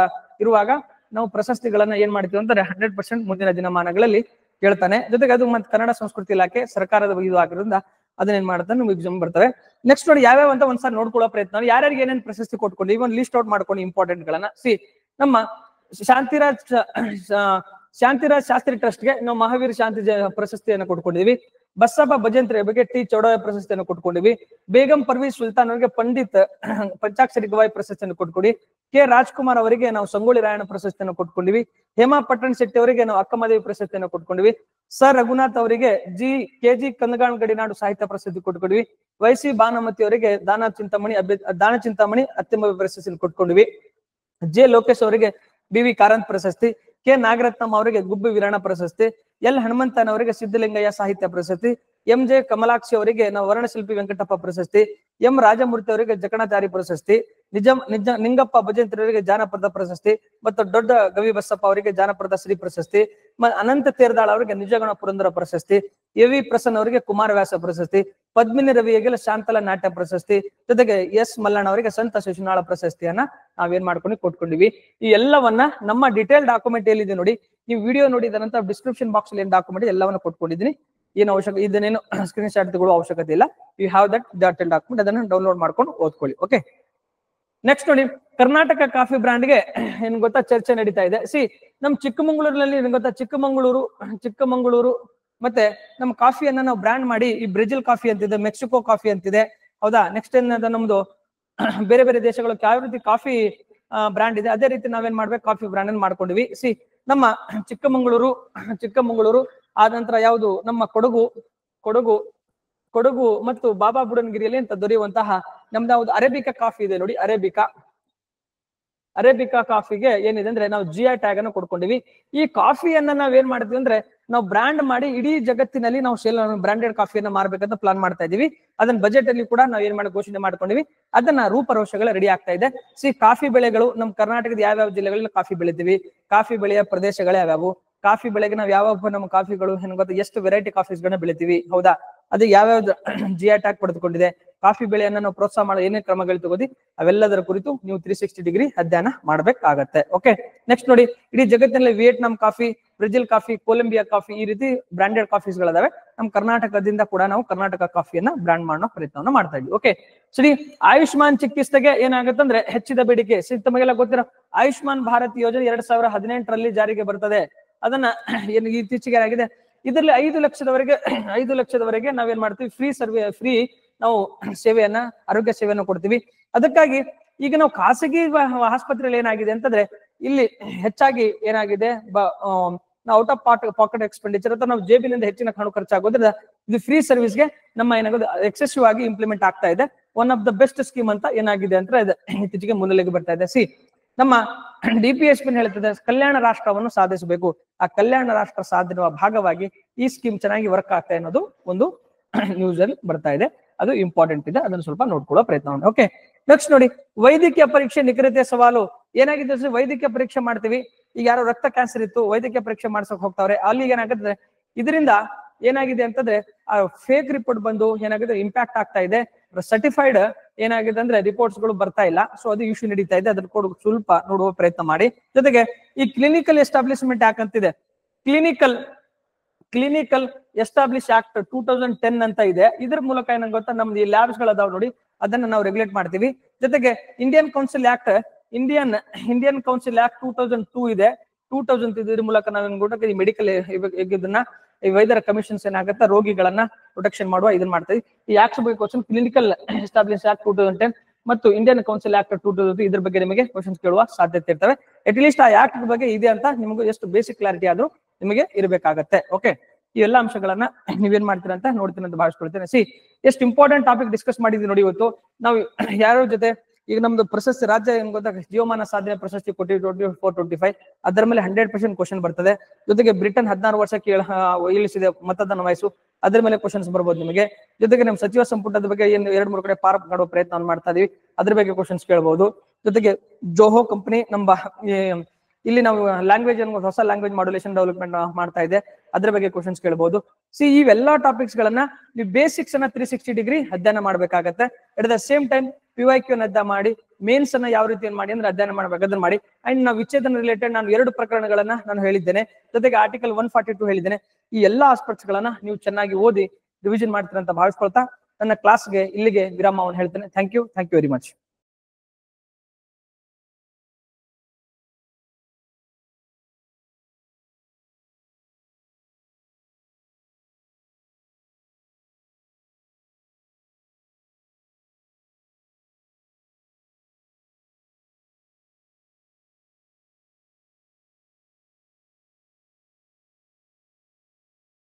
ಇರುವಾಗ ನಾವು ಪ್ರಶಸ್ತಿಗಳನ್ನ ಏನ್ ಮಾಡ್ತೀವಿ ಅಂದ್ರೆ 100% ಮುಂದಿನ ದಿನಮಾನಗಳಲ್ಲಿ ಕೇಳ್ತಾನೆ. ಜೊತೆಗೆ ಅದು ಮತ್ತೆ ಕನ್ನಡ ಸಂಸ್ಕೃತಿ ಇಲಾಖೆ ಸರ್ಕಾರದ ಇದು ಆಗಿರೋದ್ರಿಂದ ಅದನ್ನ ಏನ್ ಮಾಡುತ್ತೆ, ನಮ್ಗೆ ಎಕ್ಸಾಮ್ ಬರ್ತವೆ. ನೆಕ್ಸ್ಟ್ ನೋಡಿ, ಯಾವ್ಯಾವ ಅಂತ ಒಂದ್ಸಾರಿ ನೋಡ್ಕೊಳ್ಳೋ ಪ್ರಯತ್ನ, ಯಾರ್ಯಾರಿಗೆ ಏನೇನ್ ಪ್ರಶಸ್ತಿ ಕೊಟ್ಕೊಂಡು ಈಗ ಒಂದು ಲಿಸ್ಟ್ ಔಟ್ ಮಾಡ್ಕೊಂಡು ಇಂಪಾರ್ಟೆಂಟ್ ಗಳನ್ನ. ನಮ್ಮ ಶಾಂತಿರಾಜ್ ಶಾಸ್ತ್ರಿ ಟ್ರಸ್ಟ್ ಗೆ ನಾವು ಮಹಾವೀರ ಶಾಂತಿ ಪ್ರಶಸ್ತಿಯನ್ನು ಕೊಟ್ಕೊಂಡಿದೀವಿ. ಬಸಪ್ಪ ಭಜಂತ್ರಿ ಬಗ್ಗೆ ಟಿ ಚೌಡಯ್ಯ ಪ್ರಶಸ್ತಿಯನ್ನು ಕೊಟ್ಕೊಂಡಿವಿ. ಬೇಗಂ ಪರ್ವೀಸ್ ಸುಲ್ತಾನ್ ಅವರಿಗೆ ಪಂಡಿತ್ ಪಂಚಾಕ್ಷರಿ ಗವಾಯಿ ಪ್ರಶಸ್ತಿಯನ್ನು ಕೊಟ್ಕೊಡಿ. ಕೆ ರಾಜ್ಕುಮಾರ್ ಅವರಿಗೆ ನಾವು ಸಂಗೊಳ್ಳಿ ರಾಯಣ್ಣ ಪ್ರಶಸ್ತಿಯನ್ನು ಕೊಟ್ಕೊಂಡಿವಿ. ಹೇಮಾ ಪಟ್ಟಣ್ ಶೆಟ್ಟಿ ಅವರಿಗೆ ನಾವು ಅಕ್ಕಮದೇವಿ ಪ್ರಶಸ್ತಿಯನ್ನು ಕೊಟ್ಕೊಂಡಿವಿ. ಸರ್ ರಘುನಾಥ್ ಅವರಿಗೆ KG ಕಂದಗಾಳ್ ಗಡಿನಾಡು ಸಾಹಿತ್ಯ ಪ್ರಶಸ್ತಿ ಕೊಟ್ಕೊಂಡಿವಿ. YC ಭಾನುಮತಿ ಅವರಿಗೆ ದಾನ ಚಿಂತಾಮಣಿ ಅತ್ಯಂತ ಪ್ರಶಸ್ತಿಯನ್ನು ಕೊಟ್ಕೊಂಡಿವಿ. ಜೆ ಲೋಕೇಶ್ ಅವರಿಗೆ BV ಕಾರಂತ್ ಪ್ರಶಸ್ತಿ. ಕೆ ನಾಗರತ್ನಂ ಅವರಿಗೆ ಗುಬ್ಬಿ ವೀರಣ್ಣ ಪ್ರಶಸ್ತಿ. ಎಲ್ ಹನುಮಂತನ್ ಅವರಿಗೆ ಸಿದ್ದಲಿಂಗಯ್ಯ ಸಾಹಿತ್ಯ ಪ್ರಶಸ್ತಿ. MJ ಕಮಲಾಕ್ಷಿ ಅವರಿಗೆ ನಾವು ವರ್ಣಶಿಲ್ಪಿ ವೆಂಕಟಪ್ಪ ಪ್ರಶಸ್ತಿ. M ರಾಜಮೂರ್ತಿ ಅವರಿಗೆ ಜಕಣಾಚಾರಿ ಪ್ರಶಸ್ತಿ. ನಿಂಗಪ್ಪ ಭಜಂತ್ರಿ ಅವರಿಗೆ ಜಾನಪದ ಪ್ರಶಸ್ತಿ ಮತ್ತು ದೊಡ್ಡ ಗವಿ ಬಸಪ್ಪ ಅವರಿಗೆ ಜಾನಪದ ಶ್ರೀ ಪ್ರಶಸ್ತಿ. ಅನಂತ ತೇರ್ದಾಳ್ ಅವರಿಗೆ ನಿಜಗಣ ಪುರಂದರ ಪ್ರಶಸ್ತಿ. AV ಪ್ರಸನ್ನ ಅವರಿಗೆ ಕುಮಾರವ್ಯಾಸ ಪ್ರಶಸ್ತಿ. ಪದ್ಮಿನಿ ರವಿಗೆ ಶಾಂತಲ ನಾಟ್ಯ ಪ್ರಶಸ್ತಿ. ಜೊತೆಗೆ S ಮಲ್ಲಣ್ಣ ಅವರಿಗೆ ಸಂತ ಶಿಶುನಾಳ ಪ್ರಶಸ್ತಿಯನ್ನ ನಾವೇನ್ ಮಾಡ್ಕೊಂಡು ಕೊಟ್ಕೊಂಡಿವಿ. ಈ ಎಲ್ಲವನ್ನ ನಮ್ಮ ಡಿಟೇಲ್ ಡಾಕ್ಯುಮೆಂಟ್ ಎಲ್ಲಿದೆ ನೋಡಿ, ನೀವು ವಿಡಿಯೋ ನೋಡಿದ ನಂತರ ಡಿಸ್ಕ್ರಿಪ್ಷನ್ ಬಾಕ್ಸ್ ಅಲ್ಲಿ ಏನ್ ಡಾಕ್ಯುಮೆಂಟ್ ಎಲ್ಲವನ್ನ ಕೊಟ್ಕೊಂಡಿದ್ದೀನಿ. ಏನು ಇದನ್ನೇನು ಸ್ಕ್ರೀನ್ ಶಾಟ್ ತಗೊಳ್ಳೋ ಅವಶ್ಯಕತೆ ಇಲ್ಲ. ಯು ಹ್ಯಾವ್ ದಟ್ ಡಾಟೆಲ್ ಡಾಕ್ಯುಮೆಂಟ್, ಅದನ್ನ ಡೌನ್ಲೋಡ್ ಮಾಡ್ಕೊಂಡು ಓದ್ಕೊಳ್ಳಿ. ಓಕೆ, ನೆಕ್ಸ್ಟ್ ನೋಡಿ, ಕರ್ನಾಟಕ ಕಾಫಿ ಬ್ರ್ಯಾಂಡ್ ಗೆ ಏನ್ ಗೊತ್ತಾ ಚರ್ಚೆ ನಡೀತಾ ಇದೆ. ನಮ್ ಚಿಕ್ಕಮಂಗ್ಳೂರಿನಲ್ಲಿ ಏನ್ ಗೊತ್ತಾ, ಚಿಕ್ಕಮಂಗಳೂರು ಮತ್ತೆ ನಮ್ಮ ಕಾಫಿಯನ್ನ ನಾವು ಬ್ರ್ಯಾಂಡ್ ಮಾಡಿ ಈ ಬ್ರೆಜಿಲ್ ಕಾಫಿ ಅಂತಿದೆ, ಮೆಕ್ಸಿಕೋ ಕಾಫಿ ಅಂತಿದೆ, ಹೌದಾ. ನೆಕ್ಸ್ಟ್ ಏನದ ನಮ್ದು ಬೇರೆ ಬೇರೆ ದೇಶಗಳು ಯಾವ ರೀತಿ ಕಾಫಿ ಬ್ರ್ಯಾಂಡ್ ಇದೆ, ಅದೇ ರೀತಿ ನಾವೇನ್ ಮಾಡ್ಬೇಕು, ಕಾಫಿ ಬ್ರ್ಯಾಂಡ್ ಅನ್ನು ಮಾಡ್ಕೊಂಡಿವಿ. ನಮ್ಮ ಚಿಕ್ಕಮಂಗಳೂರು ಆದ ನಂತರ ಯಾವುದು ನಮ್ಮ ಕೊಡಗು ಮತ್ತು ಬಾಬಾ ಬುಡನ್ಗಿರಿಯಲ್ಲಿ ಅಂತ ದೊರೆಯುವಂತಹ ನಮ್ದು ಯಾವ್ದು ಅರೇಬಿಕಾ ಕಾಫಿ ಇದೆ ನೋಡಿ, ಅರೇಬಿಕಾ ಅರೇಬಿಕಾ ಕಾಫಿಗೆ ಏನಿದೆ ಅಂದ್ರೆ ನಾವು GI ಟ್ಯಾಗ್ ಅನ್ನು ಕೊಡ್ಕೊಂಡಿವಿ. ಈ ಕಾಫಿಯನ್ನ ನಾವೇನ್ ಮಾಡ್ತೀವಿ ಅಂದ್ರೆ ನಾವು ಬ್ರ್ಯಾಂಡ್ ಮಾಡಿ ಇಡೀ ಜಗತ್ತಿನಲ್ಲಿ ನಾವು ಸೇಲ್ ಬ್ರಾಂಡೆಡ್ ಕಾಫಿಯನ್ನ ಮಾರ್ಬೇಕಂತ ಪ್ಲಾನ್ ಮಾಡ್ತಾ ಇದೀವಿ. ಅದನ್ನ ಬಜೆಟ್ ಅಲ್ಲಿ ಕೂಡ ನಾವು ಏನ್ ಮಾಡಿ ಘೋಷಣೆ ಮಾಡ್ಕೊಂಡಿವಿ. ಅದನ್ನ ರೂಪರೋಷಗಳು ರೆಡಿ ಆಗ್ತಾ ಇದೆ. ಕಾಫಿ ಬೆಳೆಗಳು ನಮ್ಮ ಕರ್ನಾಟಕದ ಯಾವ್ಯಾವ ಜಿಲ್ಲೆಗಳಲ್ಲಿ ಕಾಫಿ ಬೆಳಿತೀವಿ, ಕಾಫಿ ಬೆಳೆಯ ಪ್ರದೇಶಗಳು ಯಾವ್ಯಾವು, ಕಾಫಿ ಬೆಳೆಗೆ ನಾವು ಯಾವ ನಮ್ಮ ಕಾಫಿಗಳು ಏನ್ ಗೊತ್ತಾ ಎಷ್ಟು ವೆರೈಟಿ ಕಾಫೀಸ್ಗಳನ್ನ ಬೆಳಿತೀವಿ, ಹೌದಾ, ಅದು ಯಾವ್ಯಾವ್ದು GI ಟ್ಯಾಗ್ ಪಡೆದುಕೊಂಡಿದೆ, ಕಾಫಿ ಬೆಳೆಯನ್ನ ನಾವು ಪ್ರೋತ್ಸಾಹ ಮಾಡೋ ಏನೇ ಕ್ರಮಗಳು ತಗೋದಿ ಅವೆಲ್ಲದರ ಕುರಿತು ನೀವು 360 ಡಿಗ್ರಿ ಅಧ್ಯಯನ ಮಾಡ್ಬೇಕಾಗತ್ತೆ. ಓಕೆ, ನೆಕ್ಸ್ಟ್ ನೋಡಿ, ಇಡೀ ಜಗತ್ತಿನಲ್ಲಿ Vietnam coffee, Brazil coffee, Colombia coffee ಈ ರೀತಿ ಬ್ರಾಂಡೆಡ್ ಕಾಫೀಸ್ ಗಳಿದಾವೆ. ನಮ್ಮ ಕರ್ನಾಟಕದಿಂದ ಕೂಡ ನಾವು ಕರ್ನಾಟಕ ಕಾಫಿಯನ್ನ ಬ್ರಾಂಡ್ ಮಾಡೋ ಪ್ರಯತ್ನವನ್ನ ಮಾಡ್ತಾ ಇದ್ವಿ. ಓಕೆ, ಸರಿ, ಆಯುಷ್ಮಾನ್ ಚಿಕಿತ್ಸೆಗೆ ಏನಾಗುತ್ತಂದ್ರೆ ಹೆಚ್ಚಿದ ಬೇಡಿಕೆ. ತಮಗೆಲ್ಲ ಗೊತ್ತಿರೋ ಆಯುಷ್ಮಾನ್ ಭಾರತ್ ಯೋಜನೆ 2018ರಲ್ಲಿ ಜಾರಿಗೆ ಬರ್ತದೆ. ಅದನ್ನ ಏನು ಇತ್ತೀಚೆಗೆ ಆಗಿದೆ, ಇದರಲ್ಲಿ 5 ಲಕ್ಷದವರೆಗೆ ನಾವೇನ್ ಮಾಡ್ತೀವಿ, ಫ್ರೀ ನಾವು ಸೇವೆಯನ್ನ, ಆರೋಗ್ಯ ಸೇವೆಯನ್ನು ಕೊಡ್ತೀವಿ. ಅದಕ್ಕಾಗಿ ಈಗ ನಾವು ಖಾಸಗಿ ಆಸ್ಪತ್ರೆಯಲ್ಲಿ ಏನಾಗಿದೆ ಅಂತಂದ್ರೆ ಇಲ್ಲಿ ಹೆಚ್ಚಾಗಿ ಏನಾಗಿದೆ, ಔಟ್ ಆಫ್ ಪಾಕೆಟ್ ಎಕ್ಸ್ಪೆಂಡಿಚರ್ ಅಥವಾ ನಾವು ಜೇಬಿನಿಂದ ಹೆಚ್ಚಿನ ಹಣ ಖರ್ಚಾಗೋದ್ರಿಂದ ಇದು ಫ್ರೀ ಸರ್ವಿಸ್ಗೆ ನಮ್ಮ ಏನಾಗೋದು ಎಕ್ಸೆಸಿವ್ ಆಗಿ ಇಂಪ್ಲಿಮೆಂಟ್ ಆಗ್ತಾ ಇದೆ. One of the best scheme ಅಂತ ಏನಾಗಿದೆ ಅಂತ ಇತ್ತೀಚೆಗೆ ಮುನ್ನೆಲೆಗೆ ಬರ್ತಾ ಇದೆ. ನಮ್ಮ DPSP ಹೇಳ್ತದೆ ಕಲ್ಯಾಣ ರಾಷ್ಟ್ರವನ್ನು ಸಾಧಿಸಬೇಕು. ಆ ಕಲ್ಯಾಣ ರಾಷ್ಟ್ರ ಸಾಧನೆಯ ಭಾಗವಾಗಿ ಈ ಸ್ಕೀಮ್ ಚೆನ್ನಾಗಿ ವರ್ಕ್ ಆಗ್ತಾ ಅನ್ನೋದು ಒಂದು ನ್ಯೂಸ್ ಅಲ್ಲಿ ಬರ್ತಾ ಇದೆ. ಅದು ಇಂಪಾರ್ಟೆಂಟ್ ಇದೆ, ಅದನ್ನು ಸ್ವಲ್ಪ ನೋಡ್ಕೊಳ್ಳೋ ಪ್ರಯತ್ನ ಮಾಡಿ. ಓಕೆ, ನೆಕ್ಸ್ಟ್ ನೋಡಿ, ವೈದ್ಯಕೀಯ ಪರೀಕ್ಷೆ ನಿಖರತೆ ಸವಾಲು ಏನಾಗಿದೆ. ವೈದ್ಯಕೀಯ ಪರೀಕ್ಷೆ ಮಾಡ್ತೀವಿ. ಈಗ ಯಾರೋ ರಕ್ತ ಕ್ಯಾನ್ಸರ್ ಇತ್ತು, ವೈದ್ಯಕೀಯ ಪರೀಕ್ಷೆ ಮಾಡ್ಸಕ್ ಹೋಗ್ತಾವ್ರೆ, ಅಲ್ಲಿ ಏನಾಗುತ್ತೆ, ಇದರಿಂದ ಏನಾಗಿದೆ ಅಂತಂದ್ರೆ ಆ ಫೇಕ್ ರಿಪೋರ್ಟ್ ಬಂದು ಏನಾಗಿದೆ ಇಂಪ್ಯಾಕ್ಟ್ ಆಗ್ತಾ ಇದೆ. ಸರ್ಟಿಫೈಡ್ ಏನಾಗಿದೆ ಅಂದ್ರೆ ರಿಪೋರ್ಟ್ಸ್ ಗಳು ಬರ್ತಾ ಇಲ್ಲ. ಸೊ ಅದು ಇಶ್ಯೂ ನಡೀತಾ ಇದೆ, ಅದ್ರ ಕೂಡ ಸ್ವಲ್ಪ ನೋಡುವ ಪ್ರಯತ್ನ ಮಾಡಿ. ಜೊತೆಗೆ ಈ ಕ್ಲಿನಿಕಲ್ ಎಸ್ಟಾಬ್ಲಿಷ್ಮೆಂಟ್ ಯಾಕಂತಿದೆ, ಕ್ಲಿನಿಕಲ್ ಎಸ್ಟಾಬ್ಲಿಷ್ ಆಕ್ಟ್ 2010 ಅಂತ ಇದೆ. ಇದ್ರ ಮೂಲಕ ಏನಂತ ಗೊತ್ತಾ, ನಮ್ದು ಈ ಲ್ಯಾಬ್ಸ್ ಗಳದಾವ್ ನೋಡಿ, ಅದನ್ನ ನಾವು ರೆಗ್ಯುಲೇಟ್ ಮಾಡ್ತೀವಿ. ಜೊತೆಗೆ ಇಂಡಿಯನ್ ಕೌನ್ಸಿಲ್ ಆಕ್ಟ್ 2002 ಇದೆ. 2000 ಇದ್ರ ಮೂಲಕ ನಾವು ಈ ಮೆಡಿಕಲ್ ಇದನ್ನ ಈ ವೈದ್ಯರ ಕಮಿಷನ್ಸ್ ಏನಾಗುತ್ತೆ, ರೋಗಿಗಳನ್ನ ಪ್ರೊಟೆಕ್ಷನ್ ಮಾಡುವ ಇದನ್ನ ಮಾಡ್ತೀವಿ. ಈ ಆಕ್ಟ್ ಬಗ್ಗೆ ಕ್ವಶನ್, ಕ್ಲಿನಿಕಲ್ ಎಸ್ಟಾಬ್ಲಿಷ್ ಆಕ್ಟ್ 2010 ಮತ್ತು ಇಂಡಿಯನ್ ಕೌನ್ಸಿಲ್ ಆಕ್ಟ್ 2002 ಇದ್ರ ಬಗ್ಗೆ ನಿಮಗೆ ಕ್ವಶನ್ಸ್ ಕೇಳುವ ಸಾಧ್ಯತೆ ಇರ್ತವೆ. ಅಟ್ ಲೀಸ್ಟ್ ಆ ಆಕ್ಟ್ ಬಗ್ಗೆ ಇದೆ ಅಂತ ನಿಮಗೆ ಎಷ್ಟು ಬೇಸಿಕ್ ಕ್ಲಾರಿಟಿ ಆದ್ರೂ ನಿಮಗೆ ಇರಬೇಕಾಗತ್ತೆ. ಓಕೆ, ಈ ಎಲ್ಲಾ ಅಂಶಗಳನ್ನ ನೀವೇನ್ ಮಾಡ್ತೀರಾ ಅಂತ ನೋಡ್ತೀನಿ ಅಂತ ಭಾವಿಸ್ಕೊಳ್ತೇನೆ. ಎಷ್ಟು ಇಂಪಾರ್ಟೆಂಟ್ ಟಾಪಿಕ್ ಡಿಸ್ಕಸ್ ಮಾಡಿದ್ವಿ ನೋಡಿ. ಇವತ್ತು ನಾವು ಯಾರ ಜೊತೆ ಈಗ ನಮ್ದು ಪ್ರಶಸ್ತಿ ರಾಜ್ಯ ಏನ್ ಗೊತ್ತಾ, ಜೀವಮಾನ ಸಾಧನೆ ಪ್ರಶಸ್ತಿ ಕೊಟ್ಟಿವಿ 24-25, ಅದರ ಮೇಲೆ 100% ಕ್ವಶನ್ ಬರ್ತದೆ. ಜೊತೆಗೆ ಬ್ರಿಟನ್ 16 ವರ್ಷಕ್ಕೆ ಇಳಿಸಿದೆ ಮತದಾನ ವಯಸ್ಸು, ಅದ್ರ ಮೇಲೆ ಕ್ವಶನ್ಸ್ ಬರ್ಬೋದು ನಿಮಗೆ. ಜೊತೆಗೆ ನಮ್ಮ ಸಚಿವ ಸಂಪುಟದ ಬಗ್ಗೆ ಏನು 2-3 ಕಡೆ ಪಾರ್ಕ್ ಮಾಡುವ ಪ್ರಯತ್ನ ಮಾಡ್ತಾ ಇದೀವಿ, ಅದ್ರ ಬಗ್ಗೆ ಕ್ವಶನ್ಸ್ ಕೇಳಬಹುದು. ಜೊತೆಗೆ ಜೋಹೋ ಕಂಪನಿ ಇಲ್ಲಿ ನಾವು ಲ್ಯಾಂಗ್ವೇಜ್ ಹೊಸ ಲ್ಯಾಂಗ್ವೇಜ್ ಮಾಡ್ಯುಲೇಷನ್ ಡೆವಲಪ್ಮೆಂಟ್ ಮಾಡ್ತಾ ಇದೆ, ಅದ್ರ ಬಗ್ಗೆ ಕ್ವಶನ್ಸ್ ಕೇಳಬಹುದು. ಇವೆಲ್ಲಾ ಟಾಪಿಕ್ಸ್ ಗಳನ್ನ ನೀವು ಬೇಸಿಕ್ಸ್ ಅನ್ನ 360 ಡಿಗ್ರಿ ಅಧ್ಯಯನ ಮಾಡ್ಬೇಕಾಗತ್ತೆ. At the same time PYQ ಅಧ್ಯಯನ ಮಾಡಿ, ಮೇನ್ಸ್ ಅನ್ನ ಯಾವ ರೀತಿ ಮಾಡಿ ಅಂದ್ರೆ ಅಧ್ಯಯನ ಮಾಡ್ಬೇಕು, ಅದನ್ನ ಮಾಡಿ. ಅಂಡ್ ನಾವು ವಿಚ್ಛೇದನ ರಿಲೇಟೆಡ್ ನಾನು 2 ಪ್ರಕರಣಗಳನ್ನ ನಾನು ಹೇಳಿದ್ದೇನೆ, ಜೊತೆಗೆ ಆರ್ಟಿಕಲ್ 142 ಹೇಳಿದ್ದೇನೆ. ಈ ಎಲ್ಲಾ ಆಸ್ಪೆಕ್ಟ್ಸ್ ಗಳನ್ನ ನೀವು ಚೆನ್ನಾಗಿ ಓದಿ ರಿವಿಷನ್ ಮಾಡ್ತೀರ ಅಂತ ಭಾವಿಸ್ಕೊಳ್ತಾ ನನ್ನ ಕ್ಲಾಸ್ಗೆ ಇಲ್ಲಿಗೆ ವಿರಾಮವನ್ನು ಹೇಳ್ತೇನೆ. Thank you very much.